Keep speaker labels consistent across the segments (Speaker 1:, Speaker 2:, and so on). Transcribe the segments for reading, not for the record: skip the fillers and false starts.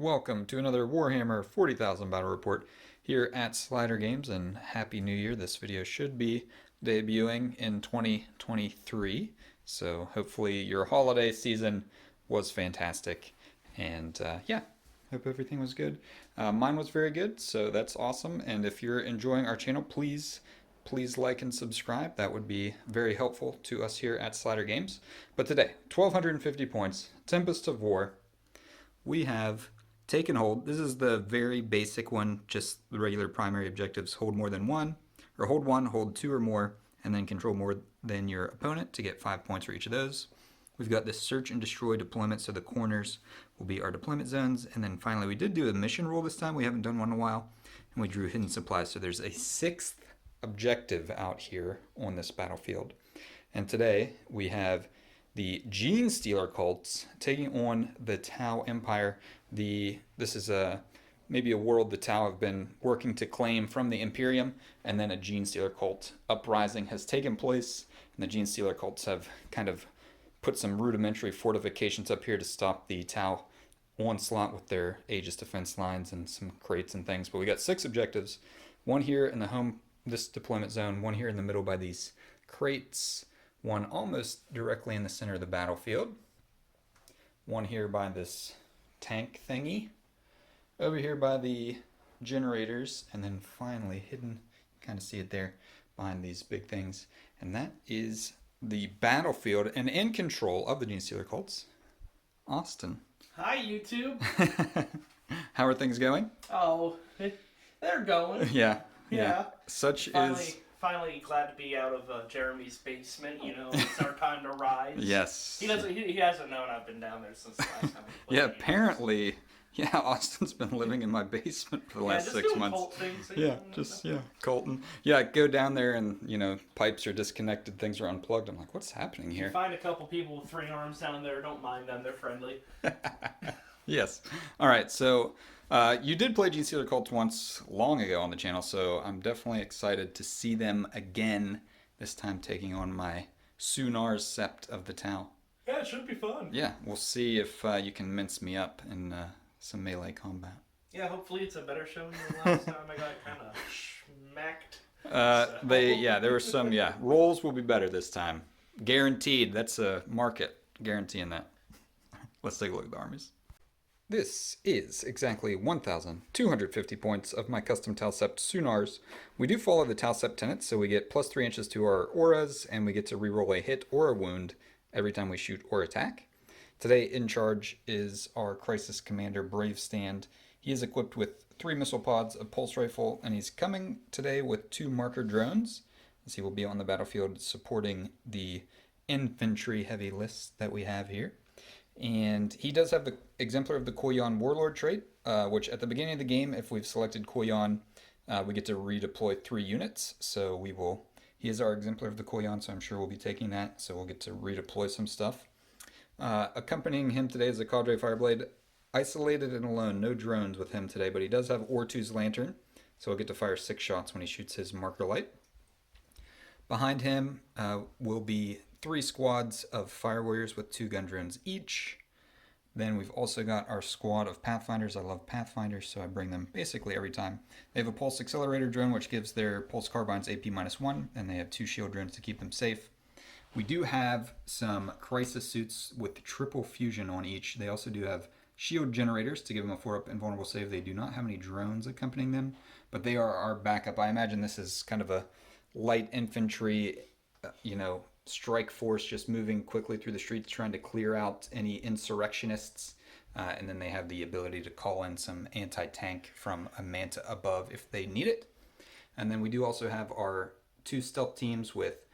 Speaker 1: welcome to another Warhammer 40,000 battle report here at Slider Games, and Happy New Year. This video should be debuting in 2023, so hopefully your holiday season was fantastic, and yeah, hope everything was good. Mine was very good, so that's awesome, and if you're enjoying our channel, please like and subscribe. That would be very helpful to us here at Slider Games. But today, 1,250 points, Tempest of War. We have taken hold. This is the very basic one, just the regular primary objectives. Hold more than one, or hold one, hold two or more, and then control more than your opponent to get 5 points for each of those. We've got this search and destroy deployment, so the corners will be our deployment zones. And then finally, we did do a mission rule this time. We haven't done one in a while. And we drew hidden supplies, so there's a sixth objective out here on this battlefield. And today, we have the Genestealer Cults taking on the T'au Empire. This is maybe a world the T'au have been working to claim from the Imperium, and then a Genestealer Cult uprising has taken place, and the Genestealer Cults have kind of put some rudimentary fortifications up here to stop the T'au onslaught with their Aegis defense lines and some crates and things. But we got 6 objectives, one here in this deployment zone, one here in the middle by these crates, one almost directly in the center of the battlefield, one here by this tank thingy, over here by the generators, and then finally hidden, you kind of see it there, behind these big things. And that is the battlefield, and in control of the Genestealer Cults, Austin.
Speaker 2: Hi, YouTube.
Speaker 1: How are things going?
Speaker 2: Oh, they're going.
Speaker 1: Yeah.
Speaker 2: Such is... Finally glad to be out of Jeremy's basement. You know, it's our time to rise.
Speaker 1: Yes.
Speaker 2: He hasn't known I've been down there since the last time.
Speaker 1: Yeah, apparently. Yeah, Austin's been living in my basement for the last 6 months.
Speaker 2: Cult things,
Speaker 1: Colton. Yeah, go down there and, pipes are disconnected, things are unplugged. I'm like, what's happening here?
Speaker 2: You find a couple people with 3 arms down there, don't mind them, they're friendly.
Speaker 1: Yes. All right, so you did play Genestealer Cults once long ago on the channel, so I'm definitely excited to see them again, this time taking on my T'au Sept of the T'au.
Speaker 2: Yeah, it should be fun.
Speaker 1: Yeah, we'll see if you can mince me up in some melee combat.
Speaker 2: Yeah, hopefully it's a better show than the last time I got kind of schmacked.
Speaker 1: There were some, rolls will be better this time. Guaranteed. That's a market. Guaranteeing that. Let's take a look at the armies. This is exactly 1,250 points of my custom T'au Sept T'aus. We do follow the T'au Sept tenets, so we get plus 3 inches to our auras, and we get to reroll a hit or a wound every time we shoot or attack. Today in charge is our Crisis Commander Brave Stand. He is equipped with 3 missile pods, a pulse rifle, and he's coming today with 2 marker drones, as he will be on the battlefield supporting the infantry heavy list that we have here. And he does have the Exemplar of the Koyan Warlord trait, which at the beginning of the game, if we've selected Koyan, we get to redeploy 3 units. So he is our Exemplar of the Koyan, so I'm sure we'll be taking that. So we'll get to redeploy some stuff. Accompanying him today is a Cadre Fireblade, isolated and alone, no drones with him today, but he does have Ortu's Lantern, so he'll get to fire 6 shots when he shoots his marker light. Behind him will be 3 squads of Fire Warriors with 2 gun drones each. Then we've also got our squad of Pathfinders. I love Pathfinders, so I bring them basically every time. They have a Pulse Accelerator drone, which gives their Pulse Carbines AP -1, and they have 2 shield drones to keep them safe. We do have some Crisis suits with triple fusion on each. They also do have shield generators to give them a 4-up invulnerable save. They do not have any drones accompanying them, but they are our backup. I imagine this is kind of a light infantry, strike force just moving quickly through the streets trying to clear out any insurrectionists. And then they have the ability to call in some anti-tank from a Manta above if they need it. And then we do also have our 2 stealth teams with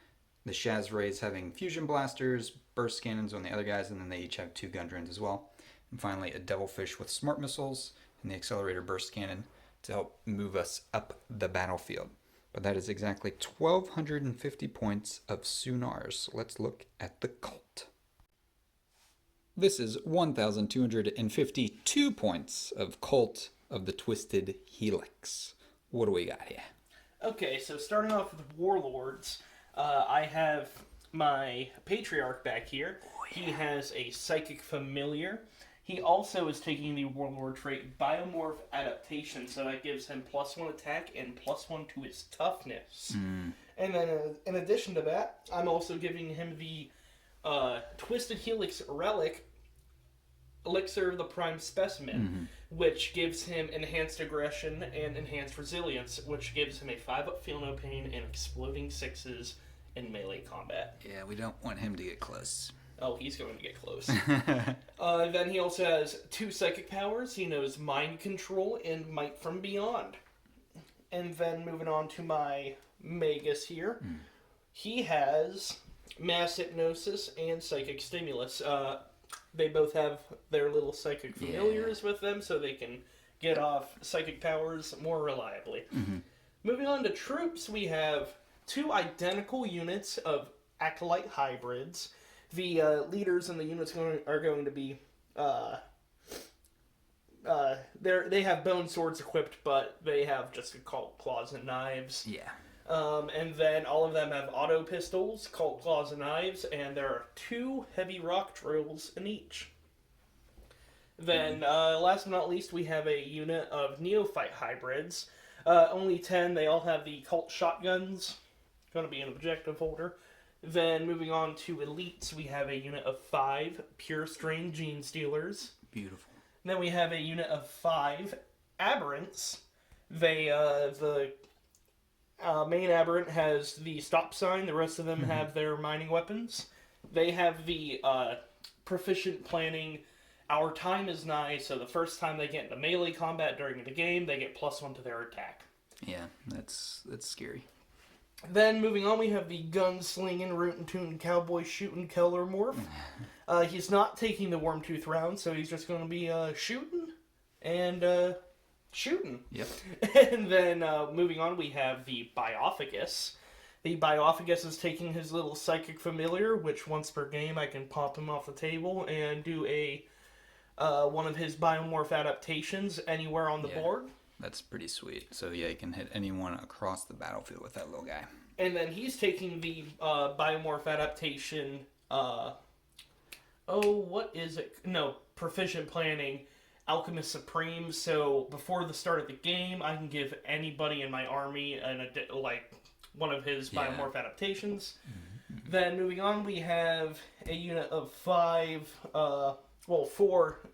Speaker 1: the Shaz Rays having fusion blasters, burst cannons on the other guys, and then they each have 2 gun drones as well. And finally, a Devilfish with smart missiles and the accelerator burst cannon to help move us up the battlefield. But that is exactly 1,250 points of T'aus. Let's look at the cult. This is 1,252 points of Cult of the Twisted Helix. What do we got here?
Speaker 2: Okay, so starting off with Warlords, I have my Patriarch back here. Oh, yeah. He has a Psychic Familiar. He also is taking the Warlord trait Biomorph Adaptation, so that gives him +1 attack and +1 to his toughness. And then, in addition to that, I'm also giving him the Twisted Helix Relic, Elixir of the Prime Specimen, which gives him enhanced aggression and enhanced resilience, which gives him a 5-up feel no pain and exploding 6s in melee combat.
Speaker 1: Yeah, we don't want him to get close.
Speaker 2: Oh, he's going to get close. Then he also has 2 psychic powers. He knows Mind Control and Might from Beyond. And then moving on to my Magus here, he has Mass Hypnosis and Psychic Stimulus. They both have their little psychic familiars with them, so they can get off psychic powers more reliably. Moving on to troops, we have 2 identical units of Acolyte hybrids. The leaders in the units are going to be... they have bone swords equipped, but they have just cult claws and knives.
Speaker 1: Yeah.
Speaker 2: And then all of them have auto pistols, cult claws and knives, and there are 2 heavy rock drills in each. Then, last but not least, we have a unit of neophyte hybrids. Only 10. They all have the cult shotguns. Going to be an objective holder. Then, moving on to elites, we have a unit of 5 pure strain Genestealers.
Speaker 1: Beautiful.
Speaker 2: Then we have a unit of 5 aberrants. They, the main aberrant has the stop sign. The rest of them have their mining weapons. They have the proficient planning. Our time is nigh, so the first time they get into melee combat during the game, they get +1 to their attack.
Speaker 1: Yeah, that's scary.
Speaker 2: Then, moving on, we have the gunslinging, rootin' tootin' cowboy shooting Keller morph. He's not taking the Wormtooth round, so he's just going to be shooting and shooting.
Speaker 1: Yep.
Speaker 2: And then, moving on, we have the Biophagus. The Biophagus is taking his little psychic familiar, which once per game I can pop him off the table and do a one of his biomorph adaptations anywhere on the board.
Speaker 1: That's pretty sweet. So yeah, you can hit anyone across the battlefield with that little guy.
Speaker 2: And then he's taking the biomorph adaptation. What is it? No, proficient planning, Alchemist Supreme. So before the start of the game, I can give anybody in my army one of his biomorph adaptations. Then moving on, we have a unit of 4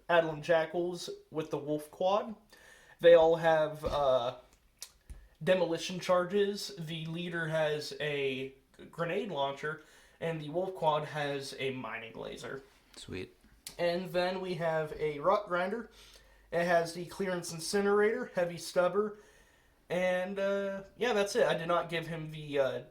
Speaker 2: Adelan Jackals with the Wolf Quad. They all have demolition charges. The leader has a grenade launcher, and the Wolf Quad has a mining laser.
Speaker 1: Sweet.
Speaker 2: And then we have a Rock Grinder. It has the Clearance Incinerator, Heavy Stubber, and that's it. I did not give him the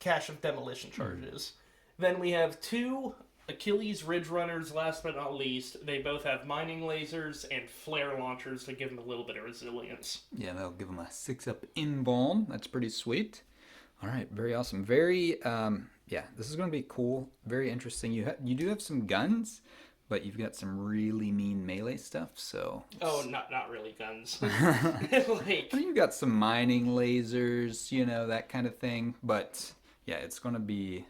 Speaker 2: cache of demolition charges. Then we have 2 Achilles Ridge Runners, last but not least. They both have mining lasers and flare launchers to give them a little bit of resilience.
Speaker 1: Yeah, that'll give them a 6-up embalm. That's pretty sweet. All right, very awesome. Very, this is going to be cool. Very interesting. You do have some guns, but you've got some really mean melee stuff, so...
Speaker 2: Oh, not really guns.
Speaker 1: You've got some mining lasers, that kind of thing. But, yeah, it's going to be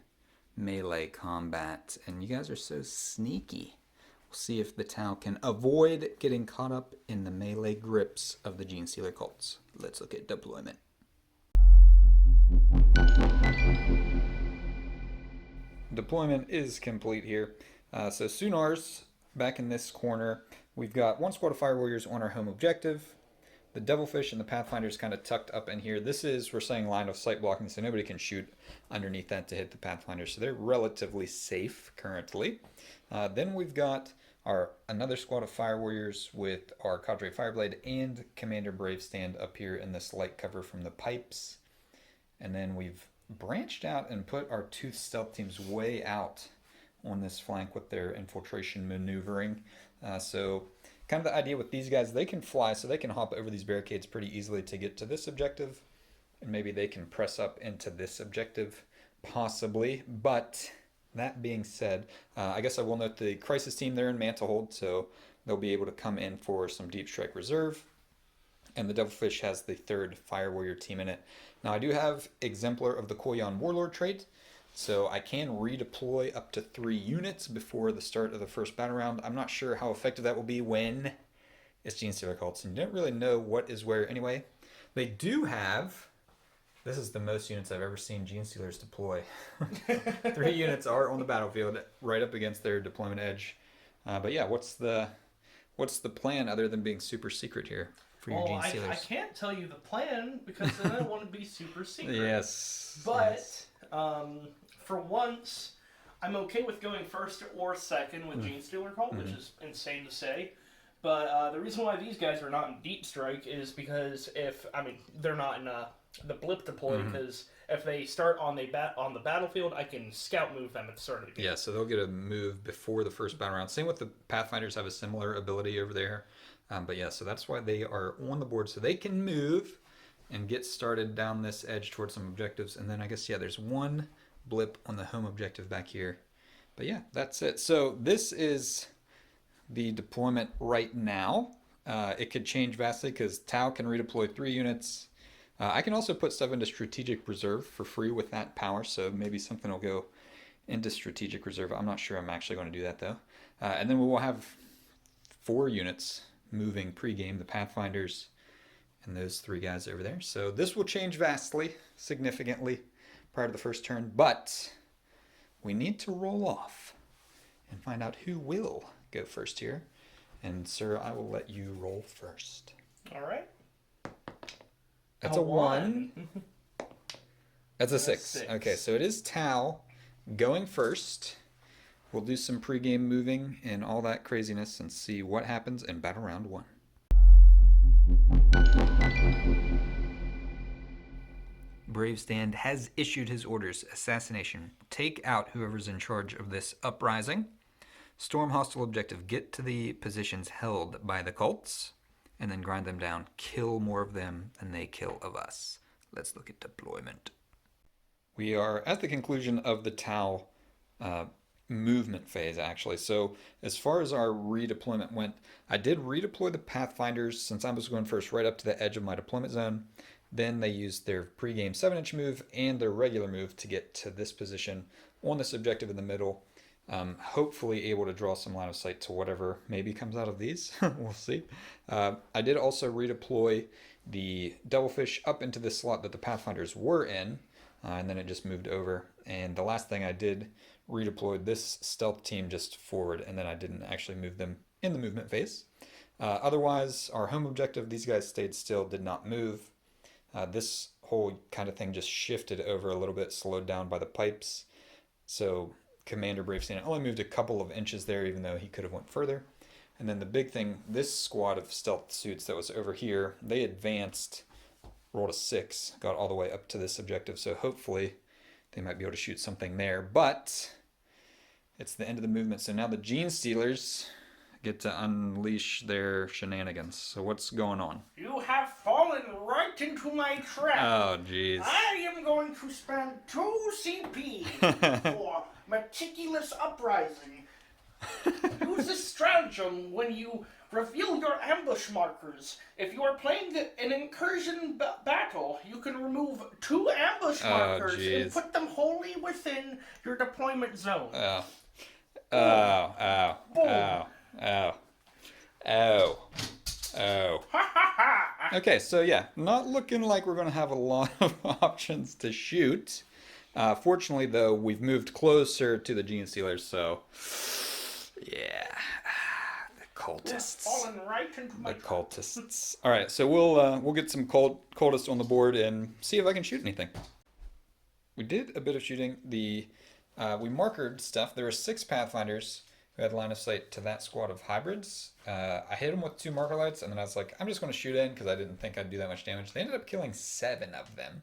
Speaker 1: melee combat, and you guys are so sneaky. We'll see if the T'au can avoid getting caught up in the melee grips of the Genestealer Cults. Let's look at deployment. Deployment is complete here. So Sunars, back in this corner, we've got 1 squad of Fire Warriors on our home objective. The Devilfish and the Pathfinder's kind of tucked up in here. This is, we're saying, line of sight blocking, so nobody can shoot underneath that to hit the Pathfinder. So they're relatively safe currently. Then we've got another squad of Fire Warriors with our Cadre Fireblade and Commander Brave Stand up here in this light cover from the pipes. And then we've branched out and put our Tooth stealth teams way out on this flank with their infiltration maneuvering. So kind of the idea with these guys, they can fly, so they can hop over these barricades pretty easily to get to this objective. And maybe they can press up into this objective, possibly. But that being said, I guess I will note the Crisis team, they're in Mantle Hold, so they'll be able to come in for some Deep Strike Reserve. And the Devilfish has the 3rd Fire Warrior team in it. Now, I do have Exemplar of the Koyan Warlord trait. So I can redeploy up to 3 units before the start of the first battle round. I'm not sure how effective that will be when it's Genestealer Cults, and you don't really know what is where anyway. They do have... This is the most units I've ever seen Genestealers deploy. 3 units are on the battlefield, right up against their deployment edge. But yeah, what's the plan other than being super secret here for your Genestealers?
Speaker 2: I can't tell you the plan because then I want to be super secret.
Speaker 1: Yes.
Speaker 2: But
Speaker 1: yes.
Speaker 2: For once, I'm okay with going first or second with Genestealer Cult, which is insane to say. But the reason why these guys are not in Deep Strike is because they're not in the blip deploy, because if they start on the battlefield, I can scout move them at the start of the game.
Speaker 1: Yeah, so they'll get a move before the first battle round. Same with the Pathfinders, have a similar ability over there. But yeah, so that's why they are on the board, so they can move and get started down this edge towards some objectives. And then I guess, yeah, there's one blip on the home objective back here. But yeah, that's it. So this is the deployment right now. It could change vastly because T'au can redeploy 3 units. I can also put stuff into strategic reserve for free with that power, so maybe something will go into strategic reserve. I'm not sure I'm actually going to do that though. And then we will have 4 units moving pre-game, the Pathfinders and those 3 guys over there. So this will change vastly, significantly prior to the first turn, but we need to roll off and find out who will go first here. And sir, I will let you roll first.
Speaker 2: All right.
Speaker 1: That's a 1. That's a 6. Okay, so it is T'au going first. We'll do some pre-game moving and all that craziness and see what happens in battle round 1. Brave Stand has issued his orders. Assassination. Take out whoever's in charge of this uprising. Storm hostile objective. Get to the positions held by the cults. And then grind them down. Kill more of them than they kill of us. Let's look at deployment. We are at the conclusion of the T'au movement phase, actually. So as far as our redeployment went, I did redeploy the Pathfinders since I was going first right up to the edge of my deployment zone. Then they used their pre-game 7-inch move and their regular move to get to this position on this objective in the middle. Hopefully able to draw some line of sight to whatever maybe comes out of these. We'll see. I did also redeploy the Devilfish up into the slot that the Pathfinders were in, and then it just moved over. And the last thing I did, redeployed this stealth team just forward, and then I didn't actually move them in the movement phase. Otherwise, our home objective, these guys stayed still, did not move. This whole kind of thing just shifted over a little bit, slowed down by the pipes. So Commander Brave Stand only moved a couple of inches there, even though he could have went further. And then the big thing, this squad of stealth suits that was over here, they advanced, rolled a 6, got all the way up to this objective. So hopefully they might be able to shoot something there. But it's the end of the movement. So now the Genestealers get to unleash their shenanigans. So what's going on?
Speaker 2: You have fallen right into my trap.
Speaker 1: Oh, jeez.
Speaker 2: I am going to spend 2 CP for meticulous uprising. Use this stratagem when you reveal your ambush markers. If you are playing an incursion battle, you can remove 2 ambush markers and put them wholly within your deployment zone. Boom.
Speaker 1: Okay, so yeah, not looking like we're going to have a lot of options to shoot. Fortunately, though, we've moved closer to the Genestealers, so yeah, the cultists.
Speaker 2: Fallen right into my
Speaker 1: cultists. All right, so we'll get some cultists on the board and see if I can shoot anything. We did a bit of shooting. We markered stuff. There were 6 Pathfinders who had line of sight to that squad of hybrids. I hit them with 2 marker lights, and then I was like, I'm just going to shoot in because I didn't think I'd do that much damage. They ended up killing 7 of them.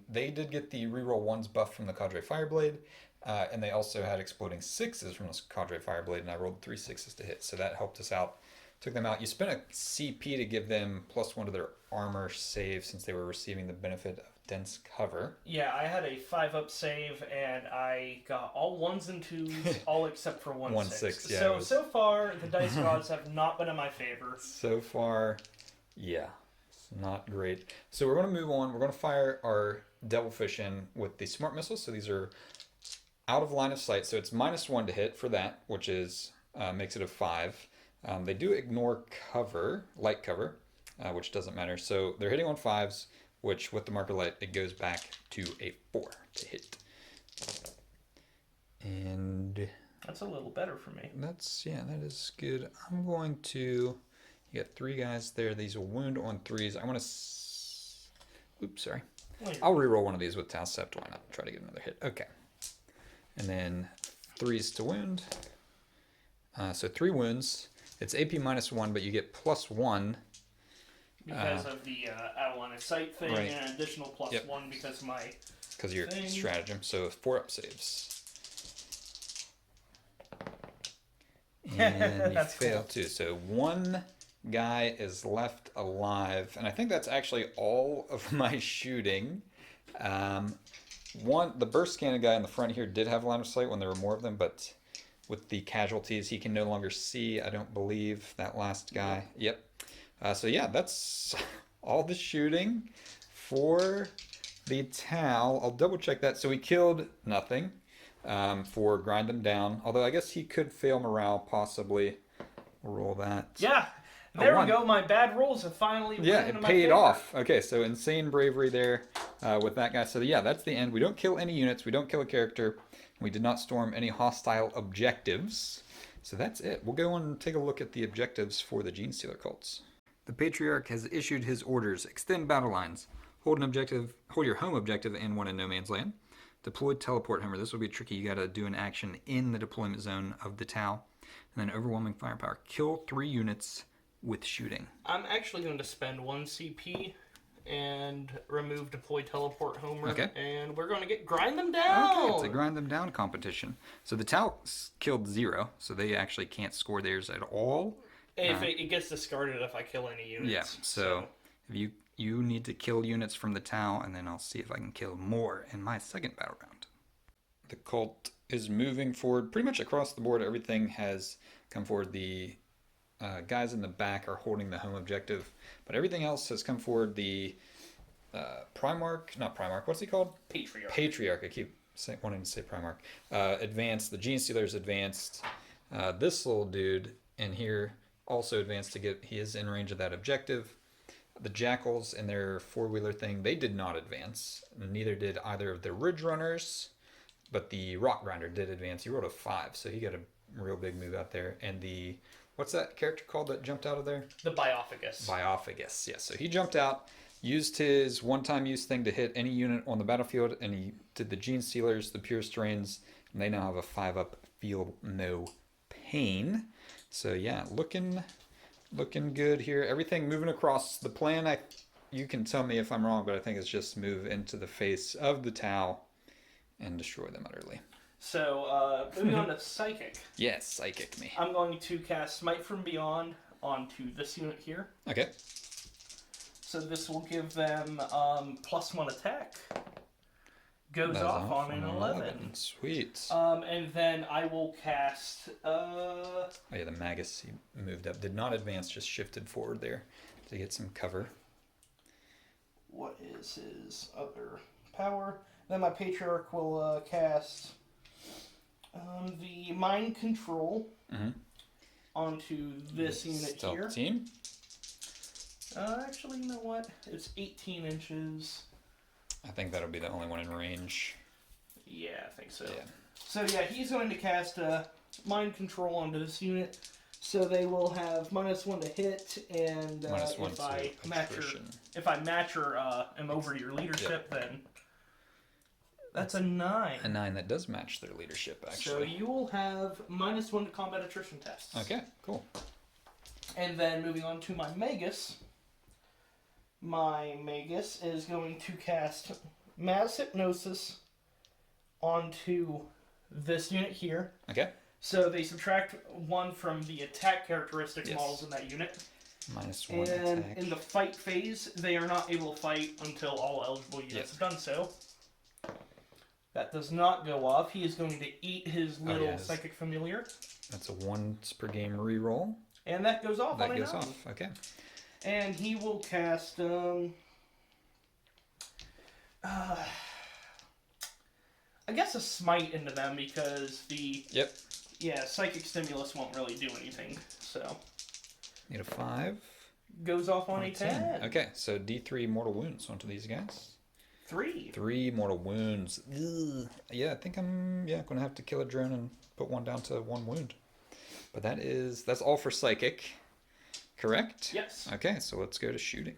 Speaker 1: They did get the reroll 1s buff from the Cadre Fireblade, and they also had exploding 6s from the Cadre Fireblade, and I rolled 3 6s to hit, so that helped us out. Took them out. You spent a CP to give them +1 to their armor save since they were receiving the benefit of dense cover.
Speaker 2: Yeah, I had a 5-up save, and I got all 1s and 2s, all except for 1 6.
Speaker 1: Yeah,
Speaker 2: so far, the dice gods have not been in my favor.
Speaker 1: So far, yeah, it's not great. So we're going to move on. We're going to fire our Devilfish in with the smart missiles. So these are out of line of sight. So it's -1 to hit for that, which is makes it a 5. They do ignore cover, light cover, which doesn't matter. So they're hitting on 5s, which with the marker light, it goes back to a 4 to hit. And
Speaker 2: that's a little better for me.
Speaker 1: That's, yeah, that is good. I'm going to, you got 3 guys there. These will wound on 3s. I want to, oops, sorry. I'll reroll one of these with T'au Sept. Why not? Try to get another hit. Okay. And then 3s to wound. So 3 wounds. It's AP -1, but you get +1.
Speaker 2: Because of the out of line of sight thing,
Speaker 1: right.
Speaker 2: and additional +1 because of my
Speaker 1: because of your stratagem. So 4 up saves. And you fail too. So 1 guy is left alive. And I think that's actually all of my shooting. The burst cannon guy in the front here did have line of sight when there were more of them, but with the casualties, he can no longer see, I don't believe, that last guy. Yep. So yeah, that's all the shooting for the T'au. I'll double check that. So we killed nothing for grind them down. Although I guess he could fail morale, possibly. We'll roll that.
Speaker 2: Yeah. There we go. My bad rolls have finally
Speaker 1: it paid off. Okay, so insane bravery there with that guy. So yeah, that's the end. We don't kill any units. We don't kill a character. We did not storm any hostile objectives. So that's it. We'll go and take a look at the objectives for the Genestealer Cults. The Patriarch has issued his orders. Extend battle lines. Hold your home objective and one in no man's land. Deploy teleport homer. This will be tricky. You got to do an action in the deployment zone of the T'au. And then overwhelming firepower. Kill 3 units with shooting.
Speaker 2: I'm actually going to spend 1 CP and remove deploy teleport homer.
Speaker 1: Okay.
Speaker 2: And we're going to grind them down.
Speaker 1: Okay, it's a grind them down competition. So the T'au killed 0, so they actually can't score theirs at all.
Speaker 2: If it gets discarded if I kill any units.
Speaker 1: Yeah, so if you need to kill units from the T'au, and then I'll see if I can kill more in my second battle round. The cult is moving forward pretty much across the board. Everything has come forward. The guys in the back are holding the home objective, but everything else has come forward. The not Primarch, what's he called? Patriarch. I keep wanting to say Primarch. Advanced. The Genestealers advanced. This little dude in here also advanced to get, he is in range of that objective. The Jackals and their 4-wheeler thing, they did not advance. Neither did either of the Ridge Runners, but the Rock Grinder did advance. He rolled a 5, so he got a real big move out there. And the, what's that character called that jumped out of there?
Speaker 2: The Biophagus.
Speaker 1: Biophagus, yes. So he jumped out, used his one-time use thing to hit any unit on the battlefield, and he did the Genestealers, the Pure Strains, and they now have a 5-up, feel no pain. So yeah, looking good here. Everything moving across the plan. You can tell me if I'm wrong, but I think it's just move into the face of the T'au and destroy them utterly.
Speaker 2: So moving on to Psychic.
Speaker 1: Yes, Psychic me.
Speaker 2: I'm going to cast Smite from Beyond onto this unit here.
Speaker 1: Okay.
Speaker 2: So this will give them +1 attack. Goes off on an 11.
Speaker 1: Sweet.
Speaker 2: And then I will cast... Oh
Speaker 1: yeah, the Magus, he moved up. Did not advance, just shifted forward there to get some cover.
Speaker 2: What is his other power? Then my Patriarch will cast the Mind Control onto this unit
Speaker 1: Stealth
Speaker 2: here.
Speaker 1: Team?
Speaker 2: Actually, you know what? It's 18 inches.
Speaker 1: I think that'll be the only one in range.
Speaker 2: Yeah, I think so.
Speaker 1: Yeah.
Speaker 2: So yeah, he's going to cast Mind Control onto this unit. So they will have -1 to hit, and
Speaker 1: -1
Speaker 2: if I match or am over your leadership, then that's a 9.
Speaker 1: A 9 that does match their leadership, actually.
Speaker 2: So you will have -1 to combat attrition tests.
Speaker 1: Okay, cool.
Speaker 2: And then moving on to my Magus. My Magus is going to cast Mass Hypnosis onto this unit here.
Speaker 1: Okay.
Speaker 2: So they subtract 1 from the attack characteristics models in that unit.
Speaker 1: -1
Speaker 2: and
Speaker 1: attack.
Speaker 2: in the fight phase, they are not able to fight until all eligible units have done so. That does not go off. He is going to eat his little Psychic Familiar.
Speaker 1: That's a once per game reroll.
Speaker 2: And that goes off on a 9.
Speaker 1: That goes off, okay.
Speaker 2: And he will cast I guess a smite into them because the
Speaker 1: Yep.
Speaker 2: yeah psychic stimulus won't really do anything. So
Speaker 1: Need a 5.
Speaker 2: goes off on a 10.
Speaker 1: Okay, so D3 mortal wounds onto these guys.
Speaker 2: 3.
Speaker 1: 3 mortal wounds. Ugh. Yeah, I think I'm going to have to kill a drone and put one down to 1 wound. But that's all for psychic, correct?
Speaker 2: Yes.
Speaker 1: Okay, so let's go to shooting.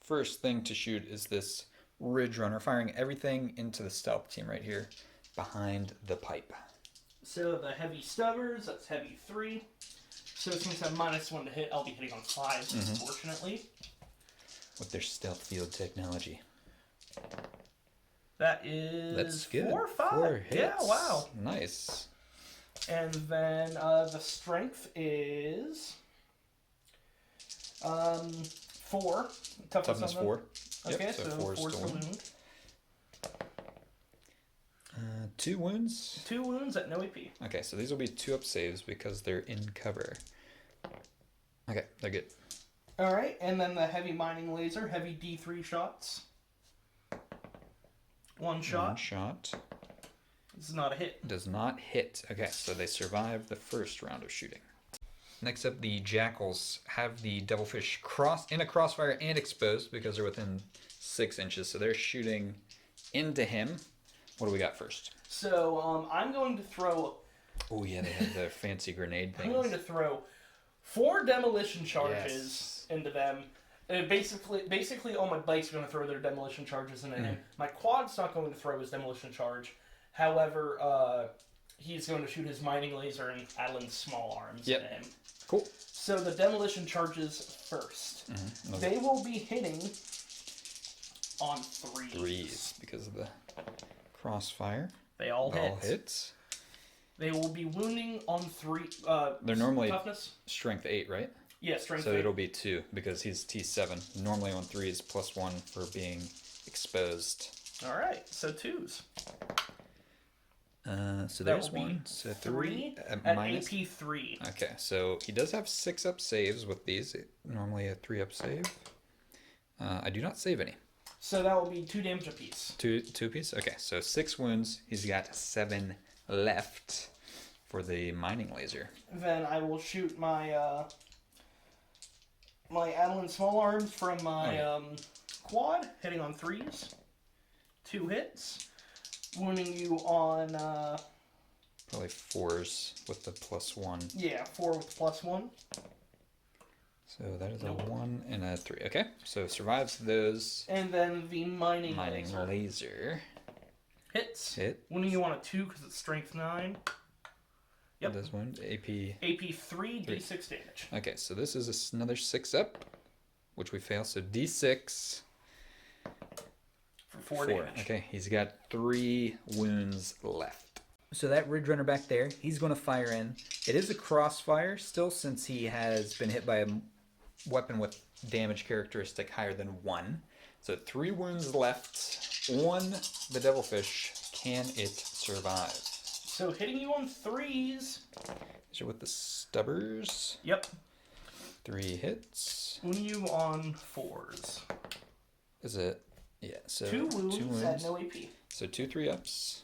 Speaker 1: First thing to shoot is this Ridge Runner, firing everything into the stealth team right here behind the pipe.
Speaker 2: So the heavy stubbers, that's heavy 3. So since I'm -1 to hit, I'll be hitting on 5s, unfortunately.
Speaker 1: With their stealth field technology.
Speaker 2: That is
Speaker 1: That's good.
Speaker 2: 4 or 5.
Speaker 1: 4 hits.
Speaker 2: Yeah, wow.
Speaker 1: Nice.
Speaker 2: And then the strength is 4.
Speaker 1: Toughness 4.
Speaker 2: Okay,
Speaker 1: Yep,
Speaker 2: so
Speaker 1: 4
Speaker 2: 4's
Speaker 1: is
Speaker 2: the
Speaker 1: the
Speaker 2: wound.
Speaker 1: 2 wounds.
Speaker 2: 2 wounds at no AP.
Speaker 1: Okay, so these will be 2-up saves because they're in cover. Okay, they're good.
Speaker 2: Alright, and then the heavy mining laser, heavy D3 shots. 1 shot.
Speaker 1: 1 shot.
Speaker 2: This is not a hit.
Speaker 1: Does not hit. Okay, so they survive the first round of shooting. Next up, the Jackals have the Devilfish in a crossfire and exposed because they're within 6 inches. So they're shooting into him. What do we got first?
Speaker 2: So I'm going to throw...
Speaker 1: Oh yeah, they have the fancy grenade
Speaker 2: I'm
Speaker 1: things.
Speaker 2: going to throw 4 demolition charges into them. Basically, all my bikes are going to throw their demolition charges into him. My quad's not going to throw his demolition charge. However, he's going to shoot his mining laser and Adelin's small arms at him.
Speaker 1: Cool.
Speaker 2: So the demolition charges first.
Speaker 1: Okay.
Speaker 2: They will be hitting on 3s.
Speaker 1: 3s because of the crossfire.
Speaker 2: They all hit.
Speaker 1: hits.
Speaker 2: They will be wounding on 3.
Speaker 1: They're normally
Speaker 2: toughness.
Speaker 1: strength 8, right?
Speaker 2: Yeah, strength.
Speaker 1: So
Speaker 2: 8.
Speaker 1: it'll be 2 because he's T7. Normally on 3s +1 for being exposed.
Speaker 2: All right, so 2s.
Speaker 1: So there's 1. So 3
Speaker 2: at
Speaker 1: minus.
Speaker 2: AP 3.
Speaker 1: Okay, so he does have 6-up saves with these. Normally a 3-up save. I do not save any.
Speaker 2: So that will be 2 damage apiece.
Speaker 1: 2 piece. Okay, so 6 wounds. He's got 7 left for the mining laser.
Speaker 2: Then I will shoot my my Adeline small arms from my quad, hitting on 3s. 2 hits, wounding you on
Speaker 1: Probably 4s with the +1.
Speaker 2: yeah, 4 with +1.
Speaker 1: So that is a 1 and a 3. Okay, so survives those.
Speaker 2: And then the mining
Speaker 1: laser.
Speaker 2: hits.
Speaker 1: Hit.
Speaker 2: Wounding you on a 2 because it's strength 9. Yep.
Speaker 1: Does one AP.
Speaker 2: AP 3, D6 damage.
Speaker 1: Okay, so this is another 6-up, which we fail. So D6
Speaker 2: For 4 damage.
Speaker 1: Okay, he's got 3 wounds left. So that Ridge Runner back there, he's going to fire in. It is a crossfire still, since he has been hit by a weapon with damage characteristic higher than 1. So 3 wounds left on the Devilfish. Can it survive?
Speaker 2: So hitting you on 3s.
Speaker 1: Is it with the stubbers?
Speaker 2: Yep.
Speaker 1: 3 hits.
Speaker 2: Wounding you on 4s.
Speaker 1: Is it? Yeah, so
Speaker 2: 2 wounds at no AP.
Speaker 1: So 2 3-ups.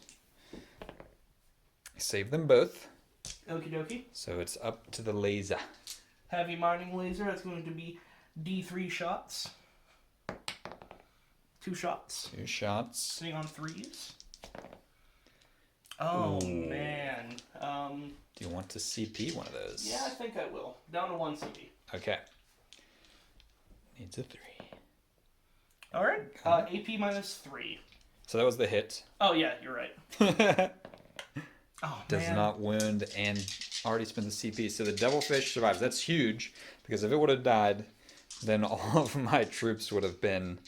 Speaker 1: Save them both.
Speaker 2: Okie dokie.
Speaker 1: So it's up to the laser.
Speaker 2: Heavy mining laser, that's going to be D3 shots. 2 shots.
Speaker 1: 2 shots.
Speaker 2: Sitting on 3s. Oh,
Speaker 1: Ooh.
Speaker 2: man.
Speaker 1: Do you want to CP one of those?
Speaker 2: Yeah, I think I will. Down to 1 CP.
Speaker 1: Okay. Needs a 3.
Speaker 2: All right. AP -3.
Speaker 1: So that was the hit.
Speaker 2: Oh, yeah, you're right. Oh,
Speaker 1: Does
Speaker 2: man.
Speaker 1: not wound and already spent the CP. So the Devilfish survives. That's huge, because if it would have died, then all of my troops would have been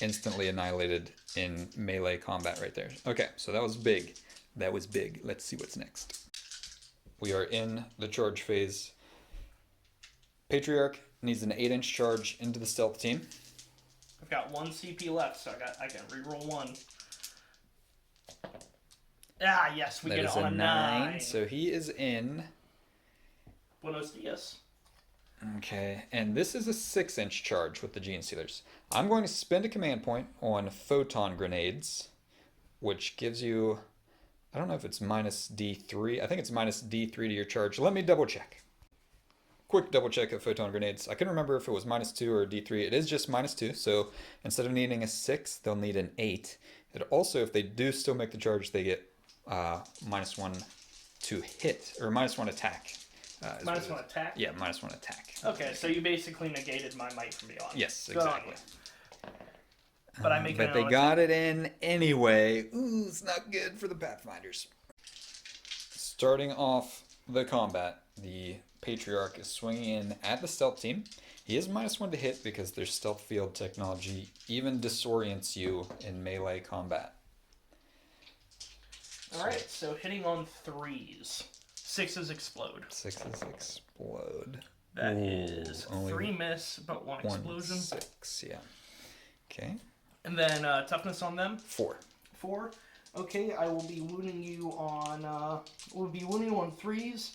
Speaker 1: instantly annihilated in melee combat right there. Okay, so that was big. That was big. Let's see what's next. We are in the charge phase. Patriarch needs an 8-inch charge into the stealth team.
Speaker 2: I've got 1 CP left, so I can reroll 1. Ah, yes, we
Speaker 1: That
Speaker 2: get
Speaker 1: is
Speaker 2: it on
Speaker 1: a
Speaker 2: a
Speaker 1: 9.
Speaker 2: 9.
Speaker 1: So he is in.
Speaker 2: Buenos dias.
Speaker 1: Okay, and this is a 6-inch charge with the Genestealers. I'm going to spend a command point on photon grenades, which gives you, I don't know if it's minus D3. I think it's minus D3 to your charge. Let me double check. Quick double check of photon grenades. I couldn't remember if it was minus 2 or D3. It is just minus 2, so instead of needing a 6, they'll need an 8. It also, if they do still make the charge, they get minus 1 to hit, or minus 1 attack.
Speaker 2: Minus 1 attack?
Speaker 1: Yeah, minus 1 attack.
Speaker 2: Okay, so you basically negated my might from beyond.
Speaker 1: Yes,
Speaker 2: Good on
Speaker 1: exactly.
Speaker 2: you. But I make
Speaker 1: But they got it in anyway. Ooh, it's not good for the Pathfinders. Starting off the combat, the Patriarch is swinging in at the stealth team. He is minus 1 to hit because their stealth field technology even disorients you in melee combat.
Speaker 2: Alright, so hitting on 3s. 6s explode.
Speaker 1: 6s explode.
Speaker 2: That is
Speaker 1: only
Speaker 2: 3 miss, but 1 explosion.
Speaker 1: 6, yeah. Okay.
Speaker 2: And then toughness on them?
Speaker 1: 4.
Speaker 2: 4. Okay, I will be wounding you on 3s.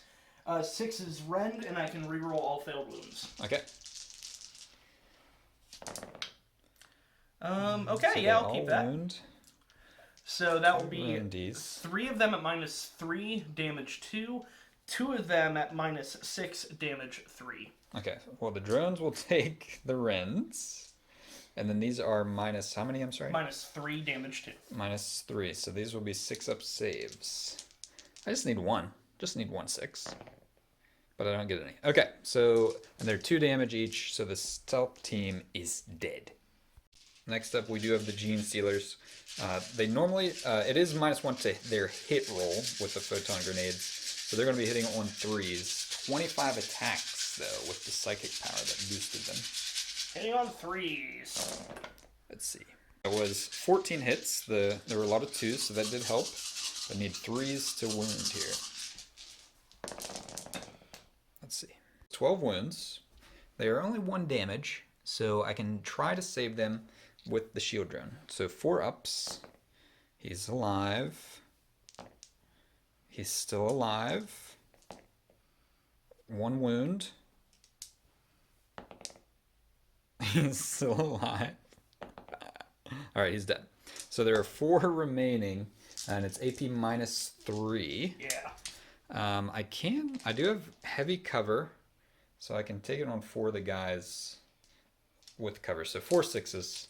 Speaker 2: 6 is rend, and I can reroll all failed wounds.
Speaker 1: Okay.
Speaker 2: Okay,
Speaker 1: So
Speaker 2: yeah, I'll keep that.
Speaker 1: Wound.
Speaker 2: So that will be
Speaker 1: Woundies.
Speaker 2: 3 of them at minus 3, damage 2. 2 of them at minus 6, damage 3.
Speaker 1: Okay, well, the drones will take the rends. And then these are minus, how many, I'm sorry?
Speaker 2: Minus 3, damage 2.
Speaker 1: Minus 3, so these will be 6-up saves. I just need 1. Just need 1 6. But I don't get any. Okay, so, and they're 2 damage each, so the stealth team is dead. Next up, we do have the Genestealers. They normally, it is minus 1 to their hit roll with the photon grenades. So they're going to be hitting on 3s. 25 attacks, though, with the psychic power that boosted them.
Speaker 2: Hitting on 3s.
Speaker 1: Let's see. It was 14 hits. There were a lot of 2s, so that did help. I need 3s to wound here. Let's see. 12 wounds. They are only 1 damage, so I can try to save them with the shield drone. So 4 ups. He's alive. He's still alive. 1 wound. He's still alive. Alright, he's dead. So there are 4 remaining, and it's AP minus 3.
Speaker 2: Yeah.
Speaker 1: I do have heavy cover, so I can take it on 4 of the guys with cover. So 4 6s.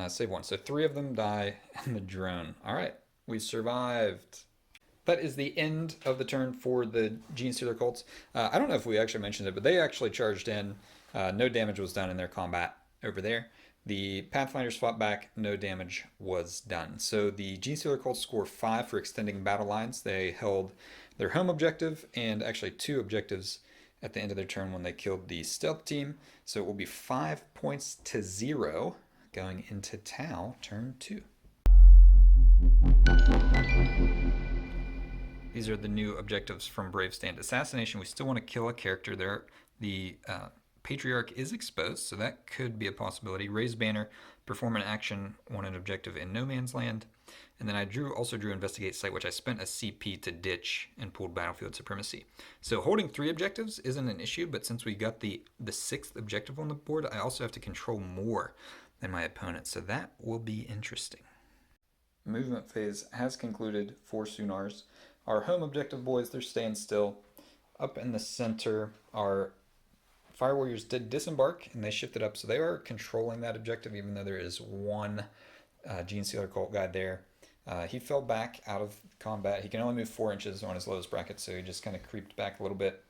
Speaker 1: Save 1. So 3 of them die in the drone. Alright, we survived. That is the end of the turn for the Genestealer Cults. I don't know if we actually mentioned it, but they actually charged in. No damage was done in their combat over there. The Pathfinders fought back. No damage was done. So the Genestealer Cults score 5 for extending battle lines. They held their home objective and actually 2 objectives at the end of their turn when they killed the stealth team. So it will be 5 points to 0 going into T'au turn 2. These are the new objectives from Brave Stand. Assassination, we still want to kill a character there. The Patriarch is exposed, so that could be a possibility. Raise banner, perform an action on an objective in no man's land. And then I also drew Investigate Site, which I spent a CP to ditch and pulled Battlefield Supremacy. So holding 3 objectives isn't an issue, but since we got the 6th objective on the board, I also have to control more than my opponent, so that will be interesting. Movement phase has concluded for Sunars. Our home objective boys, they're staying still. Up in the center, our Fire Warriors did disembark, and they shifted up, so they are controlling that objective, even though there is 1 Genestealer Cult guy there. He fell back out of combat. He can only move 4 inches on his lowest bracket, so he just kind of creeped back a little bit.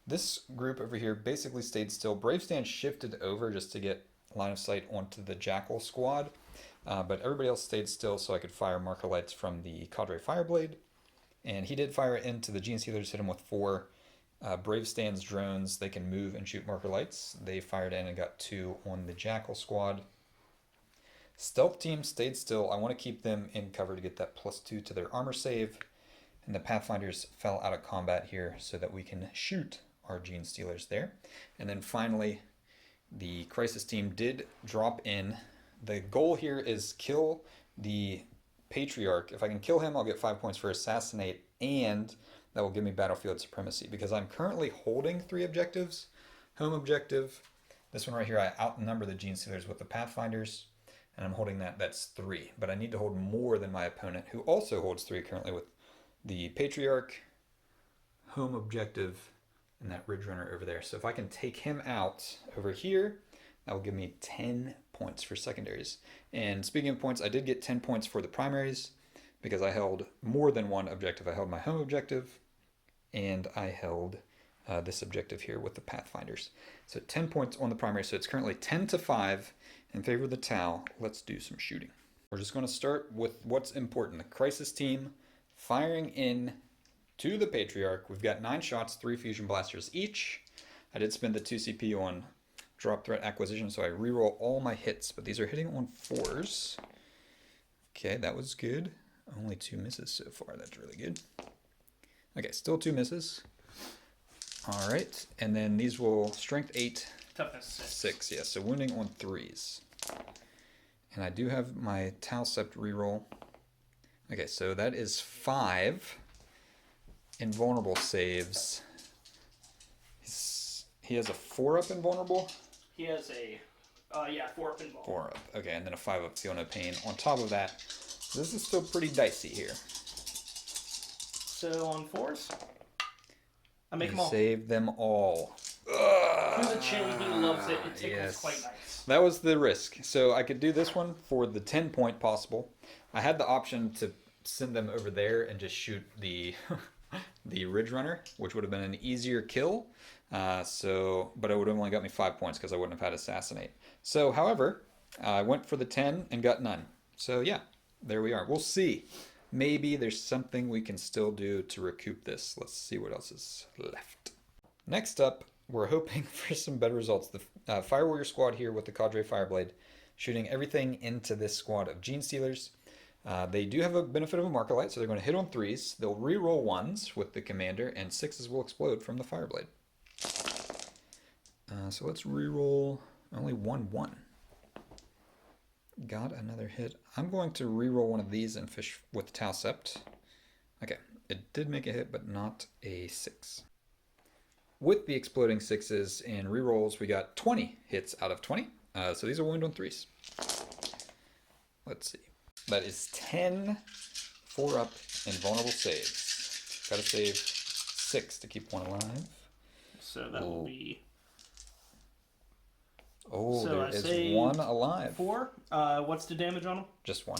Speaker 1: This group over here basically stayed still. Brave Stand shifted over just to get line of sight onto the Jackal squad, but everybody else stayed still so I could fire marker lights from the Cadre Fireblade. And he did fire into the Genestealers, hit him with 4 Brave Stand's drones. They can move and shoot marker lights. They fired in and got 2 on the Jackal squad. Stealth team stayed still. I want to keep them in cover to get that +2 to their armor save. And the Pathfinders fell out of combat here so that we can shoot our Genestealers there. And then finally, the Crisis team did drop in. The goal here is kill the Patriarch. If I can kill him, I'll get 5 points for Assassinate, and that will give me battlefield supremacy, because I'm currently holding 3 objectives. Home objective, this one right here, I outnumber the Genestealers with the Pathfinders, and I'm holding that. That's 3. But I need to hold more than my opponent, who also holds 3 currently with the Patriarch, home objective, and that Ridge Runner over there. So if I can take him out over here, that will give me 10 points for secondaries. And speaking of points, I did get 10 points for the primaries because I held more than one objective. I held my home objective, and I held this objective here with the Pathfinders. So 10 points on the primary. So it's currently 10-5 in favor of the T'au. Let's do some shooting. We're just going to start with what's important. The Crisis team firing in to the Patriarch. We've got 9 shots, 3 fusion blasters each. I did spend the 2 CP on drop threat acquisition, so I reroll all my hits, but these are hitting on 4s. Okay, that was good. Only 2 misses so far. That's really good. Okay, still 2 misses. All right, and then these will strength 8,
Speaker 2: toughness 6.
Speaker 1: Yeah, so wounding on 3s. And I do have my T'au Sept reroll. Okay, so that is 5 invulnerable saves. He has a 4-up invulnerable?
Speaker 2: He has a, 4-up invulnerable.
Speaker 1: 4-up, okay, and then a 5-up feel no pain. On top of that, this is still pretty dicey here.
Speaker 2: So on 4s, I make them all.
Speaker 1: Save them all.
Speaker 2: For the chin, he loves it. It tickles quite nice.
Speaker 1: That was the risk. So I could do this one for the 10-point possible. I had the option to send them over there and just shoot the the Ridge Runner, which would have been an easier kill. But it would have only got me 5 points because I wouldn't have had Assassinate. So, however, I went for the 10 and got none. So yeah, there we are. We'll see. Maybe there's something we can still do to recoup this. Let's see what else is left. Next up, we're hoping for some better results. The Fire Warrior squad here with the Cadre Fireblade, shooting everything into this squad of Genestealers. They do have a benefit of a marker light, so they're going to hit on 3s. They'll re-roll 1s with the commander, and 6s will explode from the Fireblade. So let's re-roll only 1-1. Got another hit. I'm going to re-roll one of these and fish with T'au Sept. Okay, it did make a hit, but not a 6. With the exploding 6s and re-rolls, we got 20 hits out of 20. So these are wound on 3s. Let's see. That is 10 4-up invulnerable saves. Gotta save 6 to keep 1 alive.
Speaker 2: So that will be...
Speaker 1: Oh, so there is 1 alive.
Speaker 2: 4. What's the damage on him?
Speaker 1: Just 1.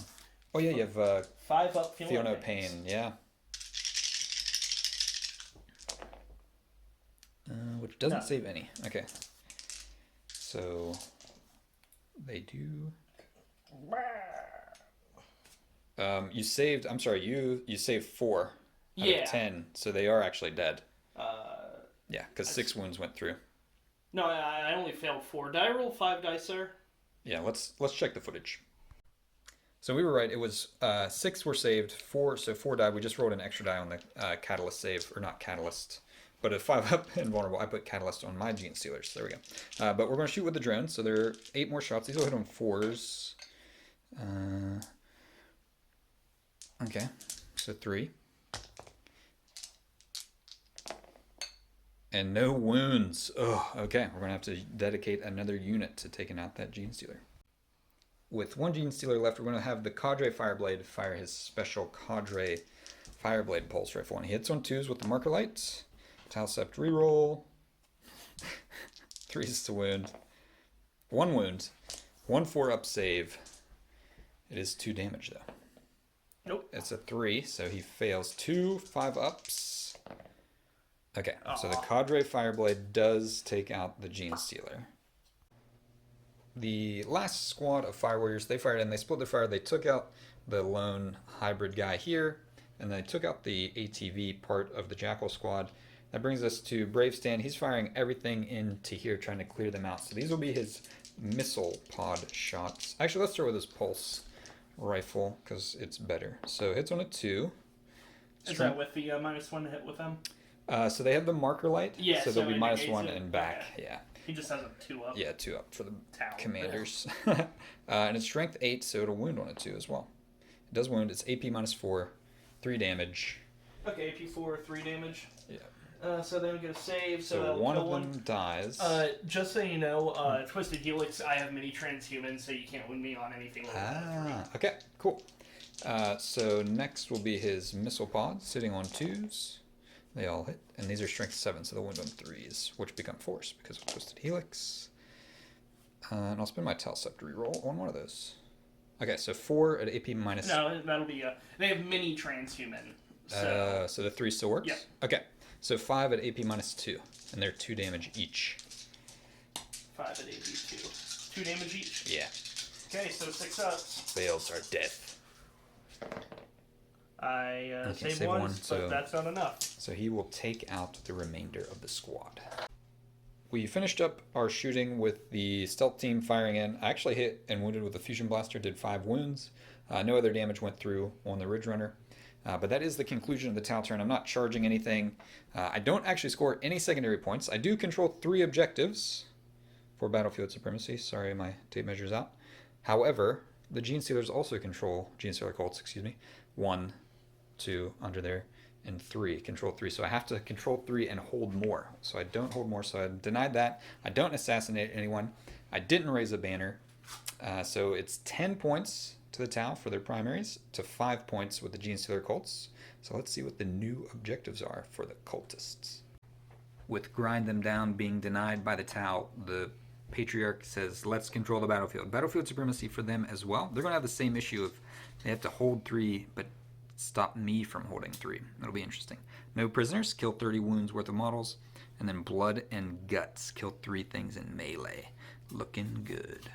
Speaker 1: Oh yeah, you have
Speaker 2: 5 up.
Speaker 1: Feel no pain. Yeah. Which doesn't save any. Okay. So they do. You saved. I'm sorry. You saved 4 out of 10, so they are actually dead. Yeah, because 6 wounds went through.
Speaker 2: No, I only failed 4. Did I roll 5 dice, sir?
Speaker 1: Yeah, let's check the footage. So we were right. It was 6 were saved, 4 died. We just rolled an extra die on the catalyst save, or not catalyst, but a 5-up invulnerable. I put catalyst on my Genestealers. There we go. But we're going to shoot with the drone. So there are 8 more shots. These will hit on 4s. Okay, so 3. And no wounds. Oh, okay. We're going to have to dedicate another unit to taking out that Genestealer. With 1 Genestealer left, we're going to have the Cadre Fireblade fire his special Cadre Fireblade Pulse Rifle. And he hits on 2s with the marker light. T'au Sept reroll. 3s to wound. 1 wound. 1 4-up save. It is 2 damage, though.
Speaker 2: Nope.
Speaker 1: It's a 3, so he fails 2 5-ups. Okay, so the Cadre Fireblade does take out the Genestealer. The last squad of Fire Warriors, they fired and they split their fire. They took out the lone hybrid guy here, and they took out the ATV part of the Jackal squad. That brings us to Brave Stand. He's firing everything into here, trying to clear them out. So these will be his missile pod shots. Actually, let's start with his pulse rifle, because it's better. So hits on a 2.
Speaker 2: Is that with the -1 to hit with them?
Speaker 1: So they have the marker light,
Speaker 2: yeah,
Speaker 1: so they'll be -1
Speaker 2: it.
Speaker 1: and back.
Speaker 2: Okay.
Speaker 1: Yeah.
Speaker 2: He just has a 2-up.
Speaker 1: Yeah, 2-up for the
Speaker 2: T'au.
Speaker 1: commanders. And it's strength 8, so it'll wound on a 2 as well. It does wound. It's AP -4, 3 damage.
Speaker 2: Okay, AP4, 3 damage.
Speaker 1: Yeah.
Speaker 2: So then we get a save.
Speaker 1: So one of them dies.
Speaker 2: Just so you know, Twisted Helix, I have mini transhuman, so you can't win me on anything lower than 3.
Speaker 1: Okay, cool. So next will be his missile pod, sitting on 2s. They all hit, and these are strength 7, so they'll wound on 3s, which become force because of Twisted Helix. And I'll spend my T'au Sept to reroll on one of those. Okay, so 4 at AP minus...
Speaker 2: No, that'll be... they have mini transhuman, so...
Speaker 1: So the 3 still works?
Speaker 2: Yeah.
Speaker 1: Okay, so 5 at AP minus 2, and they're 2 damage each.
Speaker 2: 5 at AP 2. 2 damage each?
Speaker 1: Yeah.
Speaker 2: Okay, so 6 ups.
Speaker 1: Fails are death.
Speaker 2: I
Speaker 1: Okay,
Speaker 2: saved one,
Speaker 1: so
Speaker 2: but that's not enough.
Speaker 1: So he will take out the remainder of the squad. We finished up our shooting with the stealth team firing in. I actually hit and wounded with a fusion blaster, did 5 wounds. No other damage went through on the Ridge Runner. But that is the conclusion of the T'au turn. I'm not charging anything. I don't actually score any secondary points. I do control 3 objectives for battlefield supremacy. Sorry, my tape measure's out. However, the Genestealers also control, Genestealer Cults, excuse me, 1, 2 under there, and 3, control 3. So I have to control 3 and hold more. So I don't hold more, so I denied that. I don't assassinate anyone. I didn't raise a banner. So it's 10 points to the T'au for their primaries, to 5 points with the Genestealer Cults. So let's see what the new objectives are for the cultists. With grind them down being denied by the T'au, the Patriarch says, let's control the battlefield. Battlefield supremacy for them as well. They're going to have the same issue of they have to hold 3, but stop me from holding 3. That'll be interesting. No prisoners, kill 30 wounds worth of models. And then blood and guts, kill 3 things in melee. Looking good.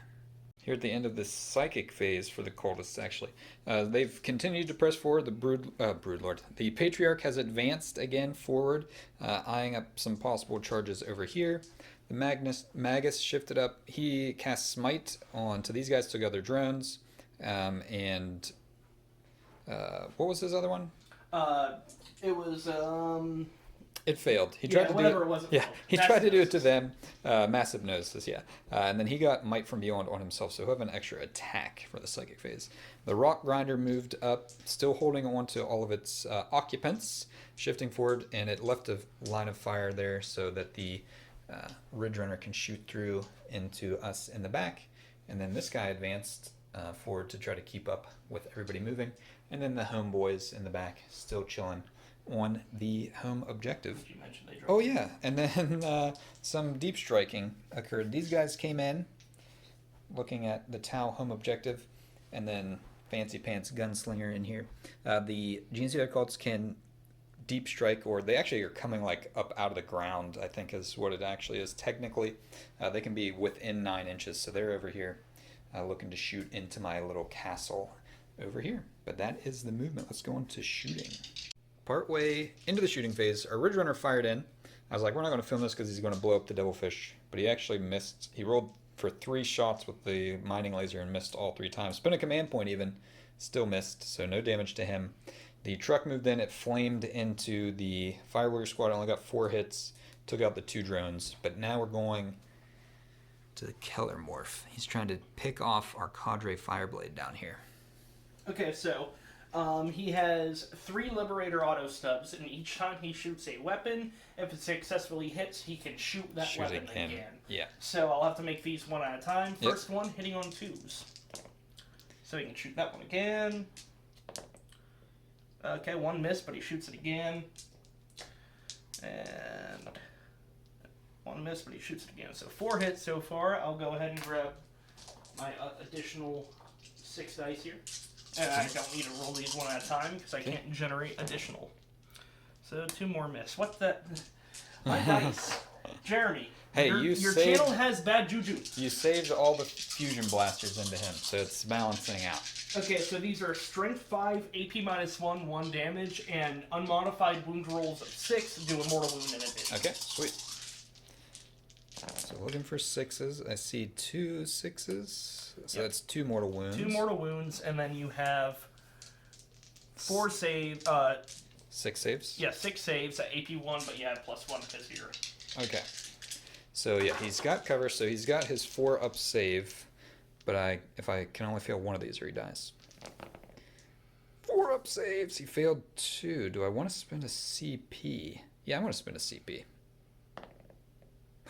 Speaker 1: Here at the end of this psychic phase for the cultists, actually. They've continued to press forward. The Broodlord. The Patriarch has advanced again forward, eyeing up some possible charges over here. The Magus shifted up. He cast Smite onto these guys, took out their drones. And what was his other one?
Speaker 2: It was,
Speaker 1: It failed. He tried to
Speaker 2: whatever
Speaker 1: do
Speaker 2: it was.
Speaker 1: Yeah, he tried to do it to them. Massive Gnosis, yeah. And then he got Might from Beyond on himself, so he'll have an extra attack for the psychic phase. The Rock Grinder moved up, still holding on to all of its occupants, shifting forward, and it left a line of fire there so that the Ridge Runner can shoot through into us in the back. And then this guy advanced forward to try to keep up with everybody moving. And then the homeboys in the back still chilling on the home objective.
Speaker 2: You mentioned they
Speaker 1: Oh yeah, and then some deep striking occurred. These guys came in looking at the T'au home objective, and then Fancy Pants Gunslinger in here. The Genestealer Cults can deep strike, or they actually are coming like up out of the ground, I think is what it actually is technically. They can be within 9 inches, so they're over here looking to shoot into my little castle over here. But that is the movement. Let's go on to shooting. Partway into the shooting phase, our Ridge Runner fired in. I was like, we're not going to film this because he's going to blow up the Devilfish. But he actually missed. He rolled for 3 shots with the mining laser and missed all 3 times. Spent a command point even. Still missed, so no damage to him. The truck moved in. It flamed into the Fire Warrior squad. Only got 4 hits. Took out the 2 drones. But now we're going to the Keller Morph. He's trying to pick off our Cadre Fireblade down here.
Speaker 2: Okay, so he has 3 Liberator auto stubs, and each time he shoots a weapon, if it successfully hits, he can shoot that weapon again.
Speaker 1: Yeah.
Speaker 2: So I'll have to make these one at a time. First one, hitting on 2s. So he can shoot that one again. Okay, 1 miss, but he shoots it again. And 1 miss, but he shoots it again. So 4 hits so far. I'll go ahead and grab my additional 6 dice here. And I don't need to roll these one at a time because I can't generate additional. So 2 more miss. What the? My dice. Jeremy.
Speaker 1: Hey,
Speaker 2: your channel has bad juju.
Speaker 1: You saved all the fusion blasters into him, so it's balancing out.
Speaker 2: Okay, so these are Strength 5, AP -1, 1 damage, and unmodified wound rolls of 6 do a mortal wound in addition.
Speaker 1: Okay, sweet. So looking for 6s. I see 2 6s. So that's 2 mortal wounds.
Speaker 2: 2 mortal wounds, and then you have 4 save.
Speaker 1: 6 saves?
Speaker 2: Yeah, 6 saves at AP1, but you have +1 because you're...
Speaker 1: Okay. So yeah, he's got cover, so he's got his 4 up save, but if I can only fail one of these or he dies. 4 up saves. He failed 2. Do I want to spend a CP? Yeah, I want to spend a CP.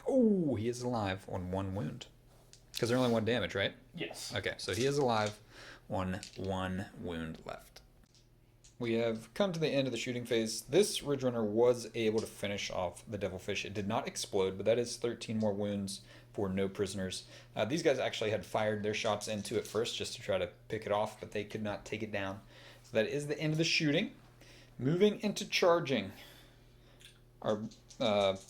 Speaker 1: Oh, he is alive on 1 wound. Because they're only 1 damage, right?
Speaker 2: Yes.
Speaker 1: Okay, so he is alive on 1 wound left. We have come to the end of the shooting phase. This Ridge Runner was able to finish off the Devilfish. It did not explode, but that is 13 more wounds for no prisoners. These guys actually had fired their shots into it first just to try to pick it off, but they could not take it down. So that is the end of the shooting. Moving into charging. Our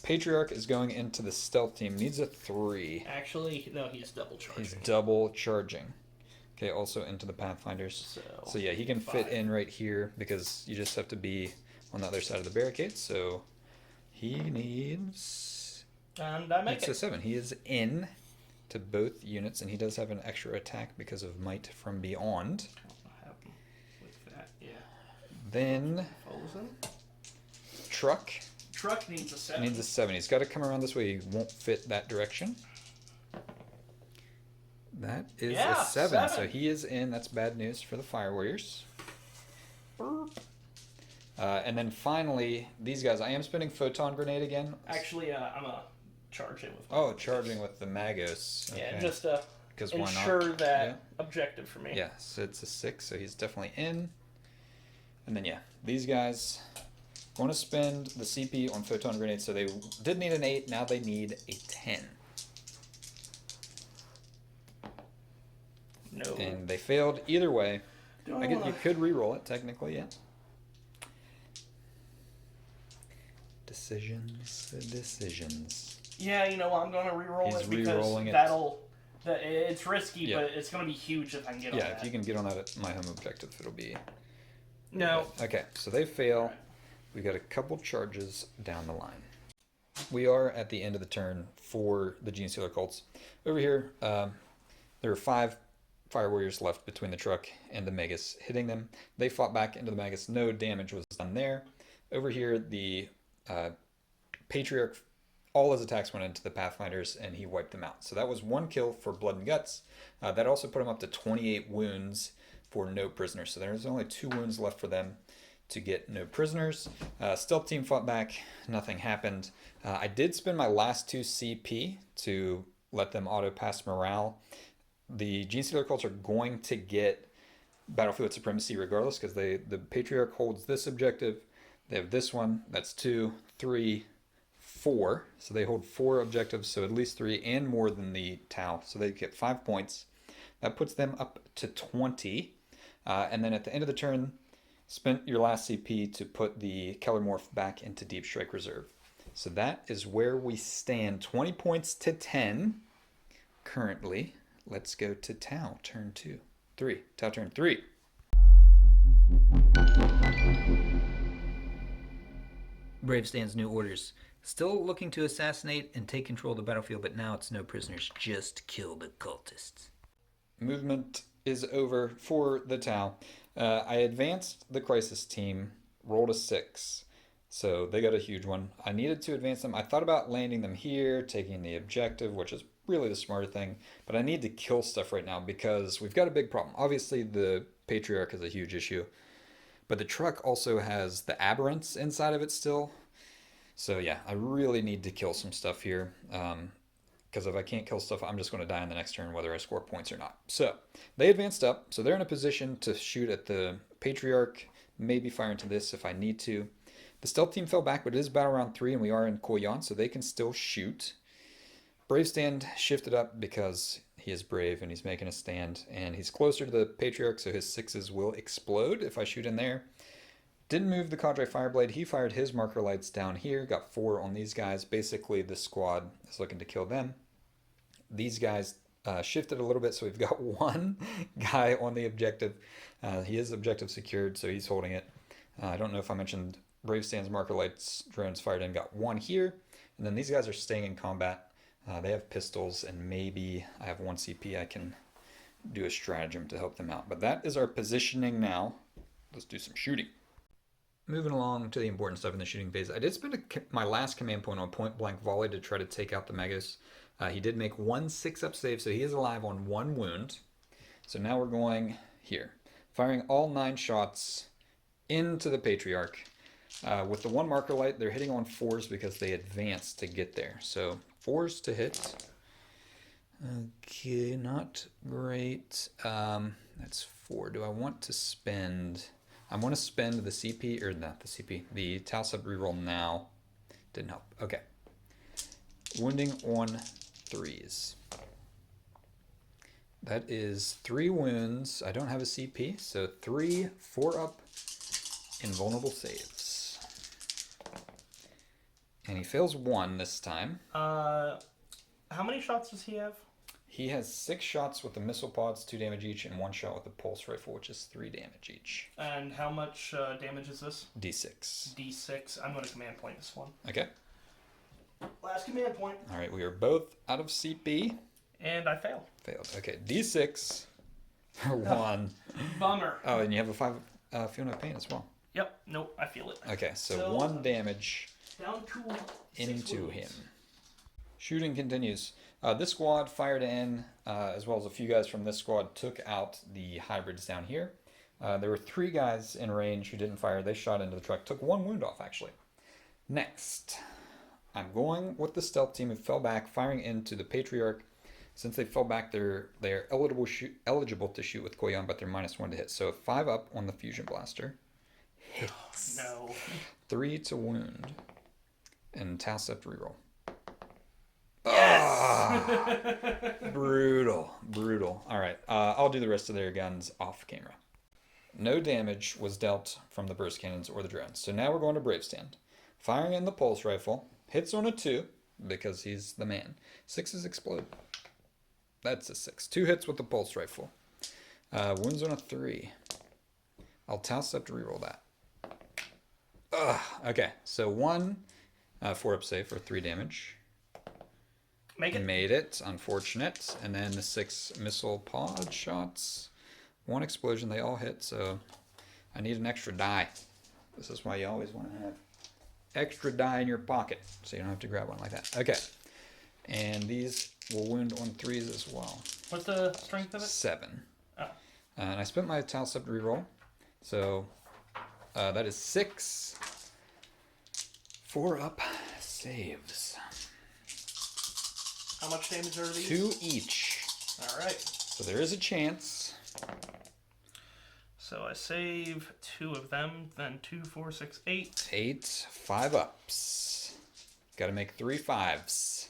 Speaker 1: Patriarch is going into the stealth team. Needs a 3.
Speaker 2: Actually, no, he's double charging.
Speaker 1: He's double charging. Okay, also into the Pathfinders. So yeah, he can fit in right here because you just have to be on the other side of the barricade. So he needs...
Speaker 2: And I make
Speaker 1: it's a 7. He is in to both units, and he does have an extra attack because of Might from Beyond.
Speaker 2: What happened with that? Yeah.
Speaker 1: Then... Truck.
Speaker 2: Truck needs a 7.
Speaker 1: Needs a 7. He's got to come around this way. He won't fit that direction. That is a 7. So he is in. That's bad news for the Fire Warriors. And then finally, these guys. I am spinning Photon Grenade again.
Speaker 2: Actually, I'm a charging with.
Speaker 1: Oh, charging with the Magos. Okay.
Speaker 2: Yeah, just to ensure that objective for me.
Speaker 1: Yeah, so it's a 6, so he's definitely in. And then yeah, these guys want to spend the CP on Photon Grenade. So they did need an 8. Now they need a 10.
Speaker 2: No.
Speaker 1: And they failed either way. You could re-roll it, technically, yeah. Decisions.
Speaker 2: Yeah, you know, I'm going to re-roll it because it's risky, but it's going to be huge if I can get on that.
Speaker 1: Yeah, if you can get on that at my home objective, it'll be...
Speaker 2: No.
Speaker 1: Okay, so they fail. Right. We got a couple charges down the line. We are at the end of the turn for the Genestealer Cults. Over here, there are 5 Fire Warriors left between the truck and the Magus hitting them. They fought back into the Magus. No damage was done there. Over here, the Patriarch, all his attacks went into the Pathfinders, and he wiped them out. So that was 1 kill for Blood and Guts. That also put him up to 28 wounds for no prisoners. So there's only 2 wounds left for them to get no prisoners. Stealth team fought back. Nothing happened. I did spend my last 2 CP to let them auto-pass morale. The Genestealer Cults are going to get battlefield supremacy regardless because the Patriarch holds this objective. They have this one. That's 2, 3, 4. So they hold 4 objectives, so at least 3 and more than the T'au. So they get 5 points. That puts them up to 20. And then at the end of the turn, spent your last CP to put the Keller Morph back into Deep Strike Reserve. So that is where we stand. 20 points to 10 currently. Let's go to T'au, turn 2. 3. T'au, turn 3.
Speaker 3: Brave stands new orders. Still looking to assassinate and take control of the battlefield, but now it's no prisoners. Just kill the cultists.
Speaker 1: Movement is over for the T'au. I advanced the Crisis team, rolled a 6. So they got a huge one. I needed to advance them. I thought about landing them here, taking the objective, which is really the smarter thing. But I need to kill stuff right now because we've got a big problem. Obviously, the Patriarch is a huge issue. But the truck also has the aberrants inside of it still. So yeah, I really need to kill some stuff here. Because if I can't kill stuff, I'm just going to die on the next turn, whether I score points or not. So they advanced up. So they're in a position to shoot at the Patriarch. Maybe fire into this if I need to. The stealth team fell back, but it is battle round 3, and we are in Koyan, so they can still shoot. Brave stand shifted up because he is brave and he's making a stand, and he's closer to the Patriarch, so his 6s will explode if I shoot in there. Didn't move the Cadre Fireblade. He fired his marker lights down here, got 4 on these guys. Basically, the squad is looking to kill them. These guys shifted a little bit, so we've got 1 guy on the objective. He is objective secured, so he's holding it. I don't know if I mentioned Brave Stand's marker lights drones fired in, got 1 here. And then these guys are staying in combat. They have pistols, and maybe I have 1 CP. I can do a stratagem to help them out. But that is our positioning now. Let's do some shooting. Moving along to the important stuff in the shooting phase. I did spend my last command point on point blank volley to try to take out the Magus. He did make 1 6-up save, so he is alive on 1 wound. So now we're going here. Firing all 9 shots into the Patriarch. With the 1 marker light, they're hitting on 4s because they advanced to get there. So 4s to hit. Okay, not great. That's 4. Do I want to spend... I want to spend the CP, or not the CP, the T'au Sept reroll now. Didn't help. Okay. Wounding on 3s. That is 3 wounds. I don't have a CP, so 3 4-up invulnerable saves. And he fails 1 this time.
Speaker 2: How many shots does he have?
Speaker 1: He has 6 shots with the missile pods, 2 damage each, and 1 shot with the pulse rifle, which is 3 damage each.
Speaker 2: And how much damage is this?
Speaker 1: D6.
Speaker 2: D6. I'm going to command point this one.
Speaker 1: Okay.
Speaker 2: Last command point.
Speaker 1: All right, we are both out of CP.
Speaker 2: And I fail.
Speaker 1: Failed. Okay, D6 for 1.
Speaker 2: Bummer.
Speaker 1: Oh, and you have a 5 feeling of pain as well.
Speaker 2: Yep. Nope. I feel it.
Speaker 1: Okay, so 1 damage
Speaker 2: down to
Speaker 1: into
Speaker 2: wounds.
Speaker 1: him. Shooting continues. This squad fired in, as well as a few guys from this squad took out the hybrids down here. There were 3 guys in range who didn't fire. They shot into the truck. Took 1 wound off, actually. Next, I'm going with the stealth team who fell back, firing into the Patriarch. Since they fell back, they're eligible to shoot with Koyon, but they're -1 to hit. So 5 up on the fusion blaster. Hits.
Speaker 2: No.
Speaker 1: 3 to wound. And T'au Sept reroll.
Speaker 2: Yes!
Speaker 1: Brutal. All right, I'll do the rest of their guns off camera. No damage was dealt from the burst cannons or the drones. So now we're going to Brave Stand. Firing in the pulse rifle. Hits on a 2, because he's the man. 6s explode. That's a 6. 2 hits with the pulse rifle. Wounds on a 3. I'll T'au Sept reroll that. Okay, so 1 4-up save for 3 damage.
Speaker 2: Make it.
Speaker 1: Made it. Unfortunate. And then the 6 missile pod shots. 1 explosion. They all hit, so I need an extra die. This is why you always want to have extra die in your pocket, so you don't have to grab one like that. Okay. And these will wound on 3s as well.
Speaker 2: What's the strength of it?
Speaker 1: 7.
Speaker 2: Oh.
Speaker 1: And I spent my T'au Sept reroll. So that is 6 4-up saves.
Speaker 2: How much damage are these?
Speaker 1: 2 each.
Speaker 2: All right.
Speaker 1: So there is a chance.
Speaker 2: So I save 2 of them, then 2, 4, 6, 8.
Speaker 1: 8 5-ups. Got to make 3 5s.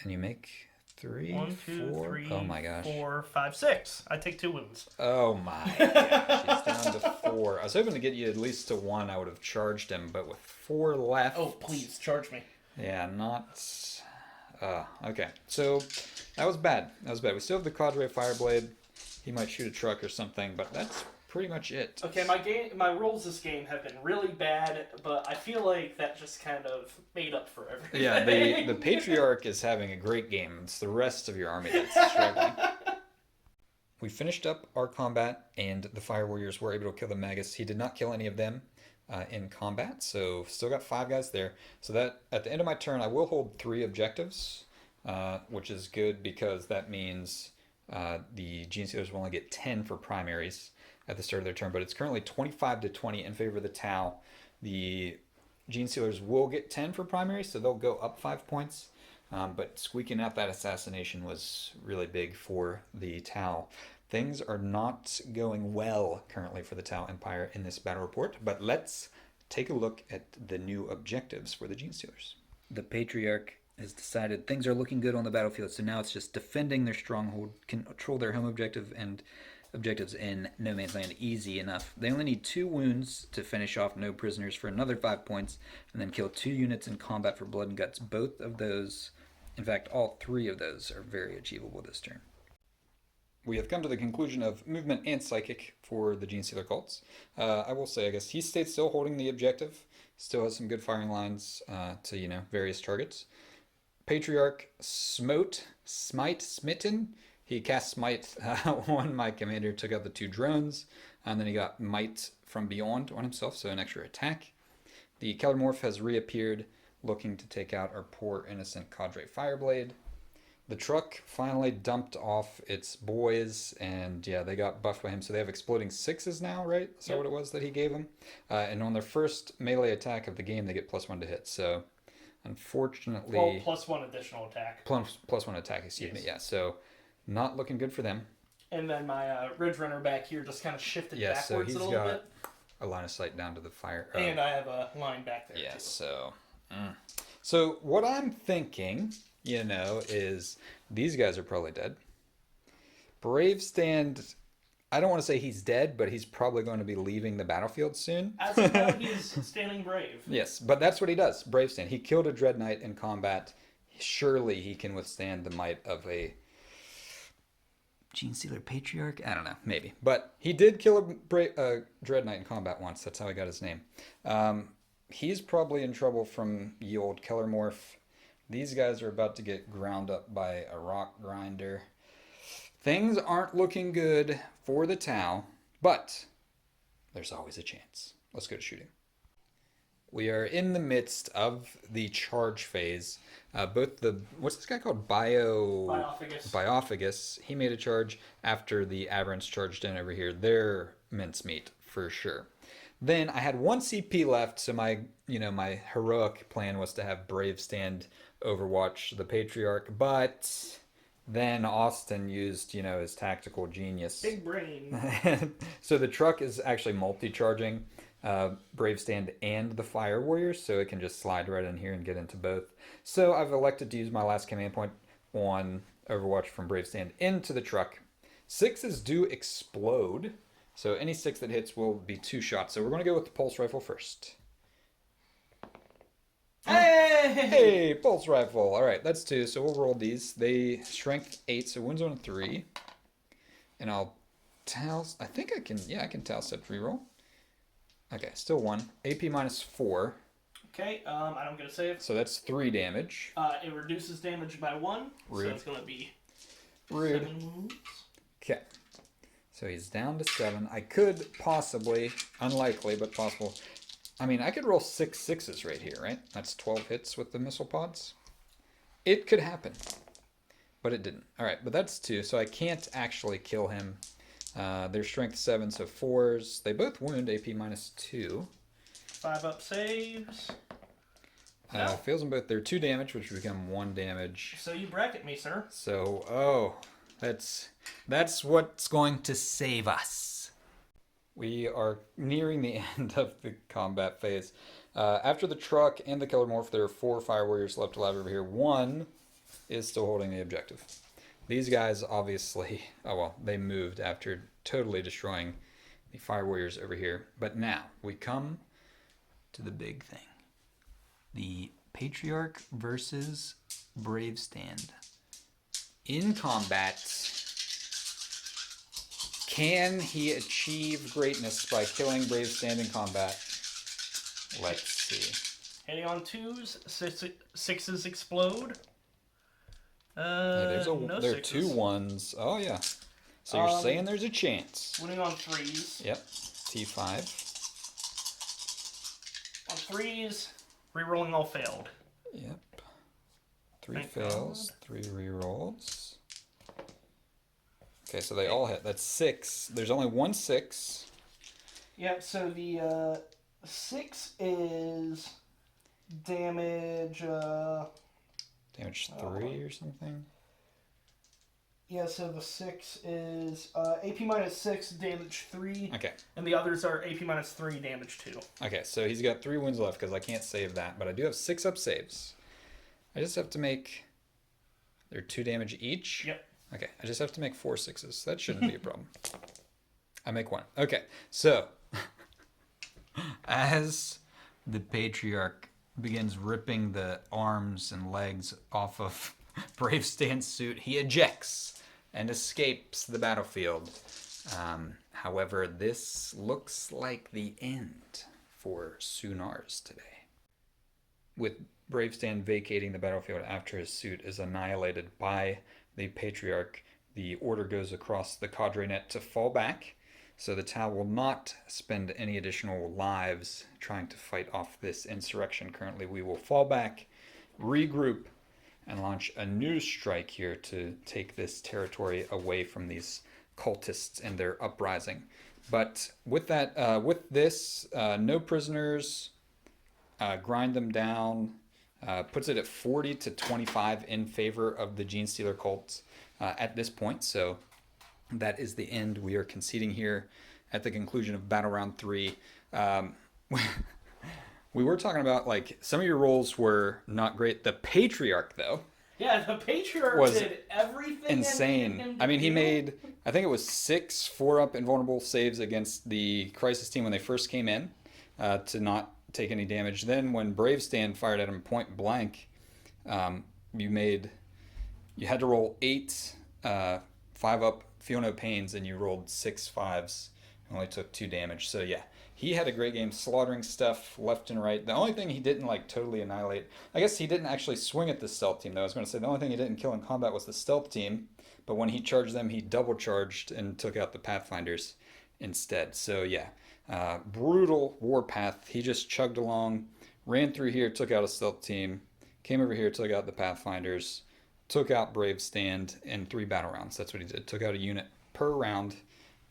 Speaker 1: And you make 3,
Speaker 2: 1, 2,
Speaker 1: 4.
Speaker 2: 3,
Speaker 1: Oh my gosh.
Speaker 2: 4, 5, 6. I take 2 wounds.
Speaker 1: Oh my gosh. He's down to 4. I was hoping to get you at least to 1. I would have charged him, but with 4 left.
Speaker 2: Oh, please, charge me.
Speaker 1: Yeah, not... okay. So, that was bad. We still have the Cadre Fireblade. He might shoot a truck or something, but that's pretty much it.
Speaker 2: Okay, my rolls this game have been really bad, but I feel like that just kind of made up for everything.
Speaker 1: Yeah, the Patriarch is having a great game. It's the rest of your army that's struggling. We finished up our combat, and the Fire Warriors were able to kill the Magus. He did not kill any of them in combat, so still got 5 guys there. So that at the end of my turn, I will hold 3 objectives, which is good because that means the Genestealers will only get 10 for primaries at the start of their turn, but it's currently 25 to 20 in favor of the T'au. The Genestealers will get 10 for primaries, so they'll go up 5 points. But squeaking out that assassination was really big for the T'au. Things are not going well currently for the T'au Empire in this battle report, but let's take a look at the new objectives for the Genestealers.
Speaker 3: The Patriarch has decided things are looking good on the battlefield, so now it's just defending their stronghold, control their home objective, and objectives in No Man's Land easy enough. They only need 2 wounds to finish off no prisoners for another 5 points, and then kill 2 units in combat for blood and guts. Both of those, in fact, all 3 of those are very achievable this turn.
Speaker 1: We have come to the conclusion of movement and psychic for the Genestealer Cults. I will say, I guess, he stayed still holding the objective, still has some good firing lines to, various targets. Patriarch Smitten. He cast Smite on my commander, took out the 2 drones, and then he got Might from Beyond on himself, so an extra attack. The Kelermorph has reappeared, looking to take out our poor innocent Cadre Fireblade. the truck finally dumped off its boys, and yeah, they got buffed by him. So they have exploding sixes now, right? Is that what it was that he gave them? And on their first melee attack of the game, they get +1 to hit. So unfortunately,
Speaker 2: Well, +1 additional attack.
Speaker 1: +1 attack. Excuse me. Yeah. So not looking good for them.
Speaker 2: And then my Ridge Runner back here just kind of shifted
Speaker 1: Yeah.
Speaker 2: backwards
Speaker 1: So he's
Speaker 2: a little
Speaker 1: got
Speaker 2: bit.
Speaker 1: a line of sight down to the fire.
Speaker 2: And I have a line back there
Speaker 1: Yeah.
Speaker 2: too.
Speaker 1: So what I'm thinking, is these guys are probably dead. Brave Stand, I don't want to say he's dead, but he's probably going to be leaving the battlefield soon.
Speaker 2: As of now, he's standing brave.
Speaker 1: Yes, but that's what he does. Brave Stand. He killed a Dread Knight in combat. Surely he can withstand the might of a Genestealer Patriarch? I don't know, maybe. But he did kill a Dread Knight in combat once. That's how he got his name. He's probably in trouble from ye old Kellermorph. These guys are about to get ground up by a rock grinder. Things aren't looking good for the T'au, but there's always a chance. Let's go to shooting. We are in the midst of the charge phase. What's this guy called? Biophagus. He made a charge after the Aberrants charged in over here. They're mincemeat for sure. Then I had 1 CP left, so my heroic plan was to have Brave Stand overwatch the Patriarch, but then Austin used, his tactical genius.
Speaker 2: Big brain.
Speaker 1: So the truck is actually multi-charging Brave Stand and the Fire Warriors, so it can just slide right in here and get into both. So I've elected to use my last command point on Overwatch from Brave Stand into the truck. Sixes do explode, so any 6 that hits will be 2 shots. So we're going to go with the pulse rifle first. Hey, pulse rifle. All right, that's 2. So we'll roll these. They strength 8, so wounds on 3. And I think I can T'au Sept reroll. Okay, still 1. AP -4.
Speaker 2: Okay, I don't get a save.
Speaker 1: So that's 3 damage.
Speaker 2: It reduces damage by 1,
Speaker 1: Rude.
Speaker 2: so it's going to be
Speaker 1: Rude.
Speaker 2: 7 wounds.
Speaker 1: Okay. So he's down to 7. I could possibly, unlikely, but possible. I mean, I could roll 6 sixes right here, right? That's 12 hits with the missile pods. It could happen, but it didn't. All right, but that's 2, so I can't actually kill him. Their strength 7, so 4s. They both wound, AP -2.
Speaker 2: 5 up saves. No.
Speaker 1: Fails them both. They're 2 damage, which would become 1 damage.
Speaker 2: So you bracket me, sir.
Speaker 1: So, that's what's going to save us. We are nearing the end of the combat phase. After the truck and the Kellermorph, there are 4 Fire Warriors left alive over here. 1 is still holding the objective. These guys obviously, they moved after totally destroying the Fire Warriors over here. But now we come to the big thing. The Patriarch versus Brave Stand. In combat, can he achieve greatness by killing Brave Stand in combat? Let's see.
Speaker 2: Hitting on 2s, 6s explode.
Speaker 1: There are 2 1s. Oh, yeah. So you're saying there's a chance.
Speaker 2: Winning on 3s.
Speaker 1: Yep. T5.
Speaker 2: On 3s, rerolling all failed.
Speaker 1: Yep. 3
Speaker 2: Thank
Speaker 1: fails,
Speaker 2: God.
Speaker 1: 3 rerolls. Okay, so they all hit. That's 6. There's only 1 6.
Speaker 2: Yep, so the 6 is damage.
Speaker 1: Damage 3 or something.
Speaker 2: Yeah, so the 6 is AP -6, damage 3.
Speaker 1: Okay.
Speaker 2: And the others are AP -3, damage 2.
Speaker 1: Okay, so he's got 3 wounds left because I can't save that, but I do have 6 up saves. I just have to make. They're 2 damage each.
Speaker 2: Yep.
Speaker 1: Okay, I just have to make 4 6s. That shouldn't be a problem. I make 1. Okay, so as the Patriarch begins ripping the arms and legs off of Brave Stand's suit, he ejects and escapes the battlefield. However, this looks like the end for Sunars today. With Brave Stand vacating the battlefield after his suit is annihilated by the Patriarch, the order goes across the cadre net to fall back, so the T'au will not spend any additional lives trying to fight off this insurrection currently. We will fall back, regroup, and launch a new strike here to take this territory away from these cultists and their uprising. But with that, with this, no prisoners, grind them down, puts it at 40 to 25 in favor of the Genestealer Cults at this point. So that is the end. We are conceding here at the conclusion of Battle Round 3. We were talking about, like, some of your rolls were not great. The Patriarch, though,
Speaker 2: Yeah, the Patriarch
Speaker 1: was
Speaker 2: did everything.
Speaker 1: insane. I mean, he made, I think it was 6 4-up invulnerable saves against the Crisis team when they first came in to not take any damage. Then when Brave Stand fired at him point blank, you had to roll 8 5-up Feel No Pains, and you rolled 6 5s. Only took 2 damage. So yeah, he had a great game, slaughtering stuff left and right. The only thing he didn't like totally annihilate, I guess he didn't actually swing at the stealth team though. I was going to say the only thing he didn't kill in combat was the stealth team, but when he charged them, he double charged and took out the Pathfinders instead. So yeah, brutal warpath. He just chugged along, ran through here, took out a stealth team, came over here, took out the Pathfinders, took out Brave Stand in 3 battle rounds. That's what he did. Took out a unit per round.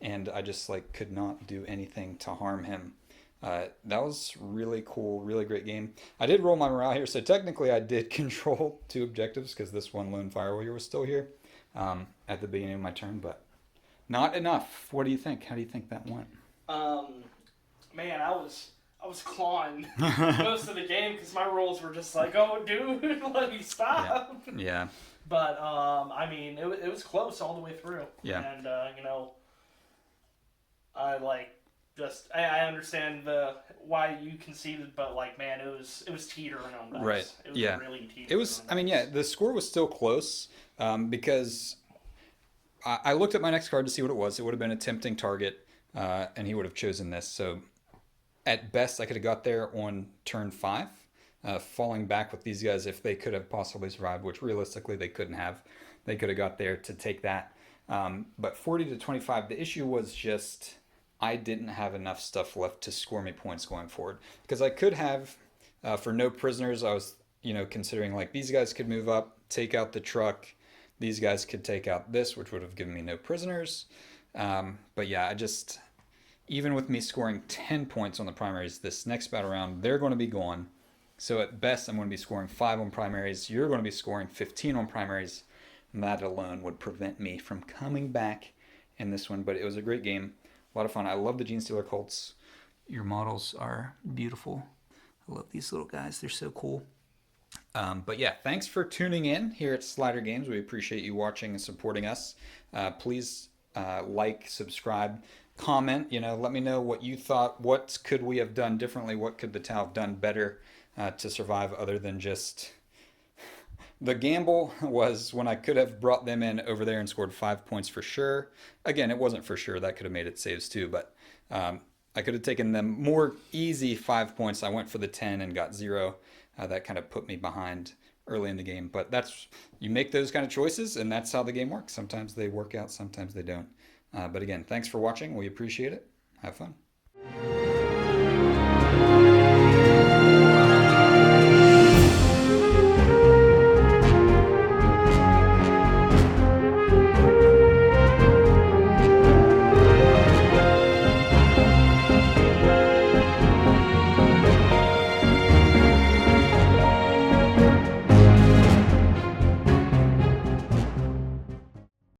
Speaker 1: And I just could not do anything to harm him. That was really cool, really great game. I did roll my morale here, so technically I did control 2 objectives because this one lone fire warrior was still here at the beginning of my turn, but not enough. What do you think? How do you think that went?
Speaker 2: Man, I was clawing most of the game because my rolls were just like, oh, dude, let me stop.
Speaker 1: Yeah.
Speaker 2: But I mean, it was close all the way through.
Speaker 1: Yeah.
Speaker 2: And I understand why you conceded, but man, it was teetering on dice.
Speaker 1: Right.
Speaker 2: It was
Speaker 1: Yeah.
Speaker 2: really teetering.
Speaker 1: It was.
Speaker 2: On
Speaker 1: I mean,
Speaker 2: dice.
Speaker 1: yeah. The score was still close because I looked at my next card to see what it was. It would have been a tempting target, and he would have chosen this. So at best, I could have got there on turn 5, falling back with these guys if they could have possibly survived, which realistically they couldn't have. They could have got there to take that. But 40 to 25, the issue was just I didn't have enough stuff left to score me points going forward. Because I could have, for no prisoners, I was considering these guys could move up, take out the truck. These guys could take out this, which would have given me no prisoners. But yeah, even with me scoring 10 points on the primaries, this next battle round, they're going to be gone. So at best, I'm going to be scoring 5 on primaries. You're going to be scoring 15 on primaries. And that alone would prevent me from coming back in this one. But it was a great game. A lot of fun. I love the Genestealer Cults. Your models are beautiful. I love these little guys. They're so cool. But yeah, thanks for tuning in here at Slider Games. We appreciate you watching and supporting us. Please like, subscribe, comment. Let me know what you thought. What could we have done differently? What could the T'au have done better to survive other than just... The gamble was when I could have brought them in over there and scored 5 points for sure. Again, it wasn't for sure. That could have made it saves too, but I could have taken them more easy 5 points. I went for the 10 and got 0. That kind of put me behind early in the game. But you make those kind of choices, and that's how the game works. Sometimes they work out, sometimes they don't. But again, thanks for watching. We appreciate it. Have fun.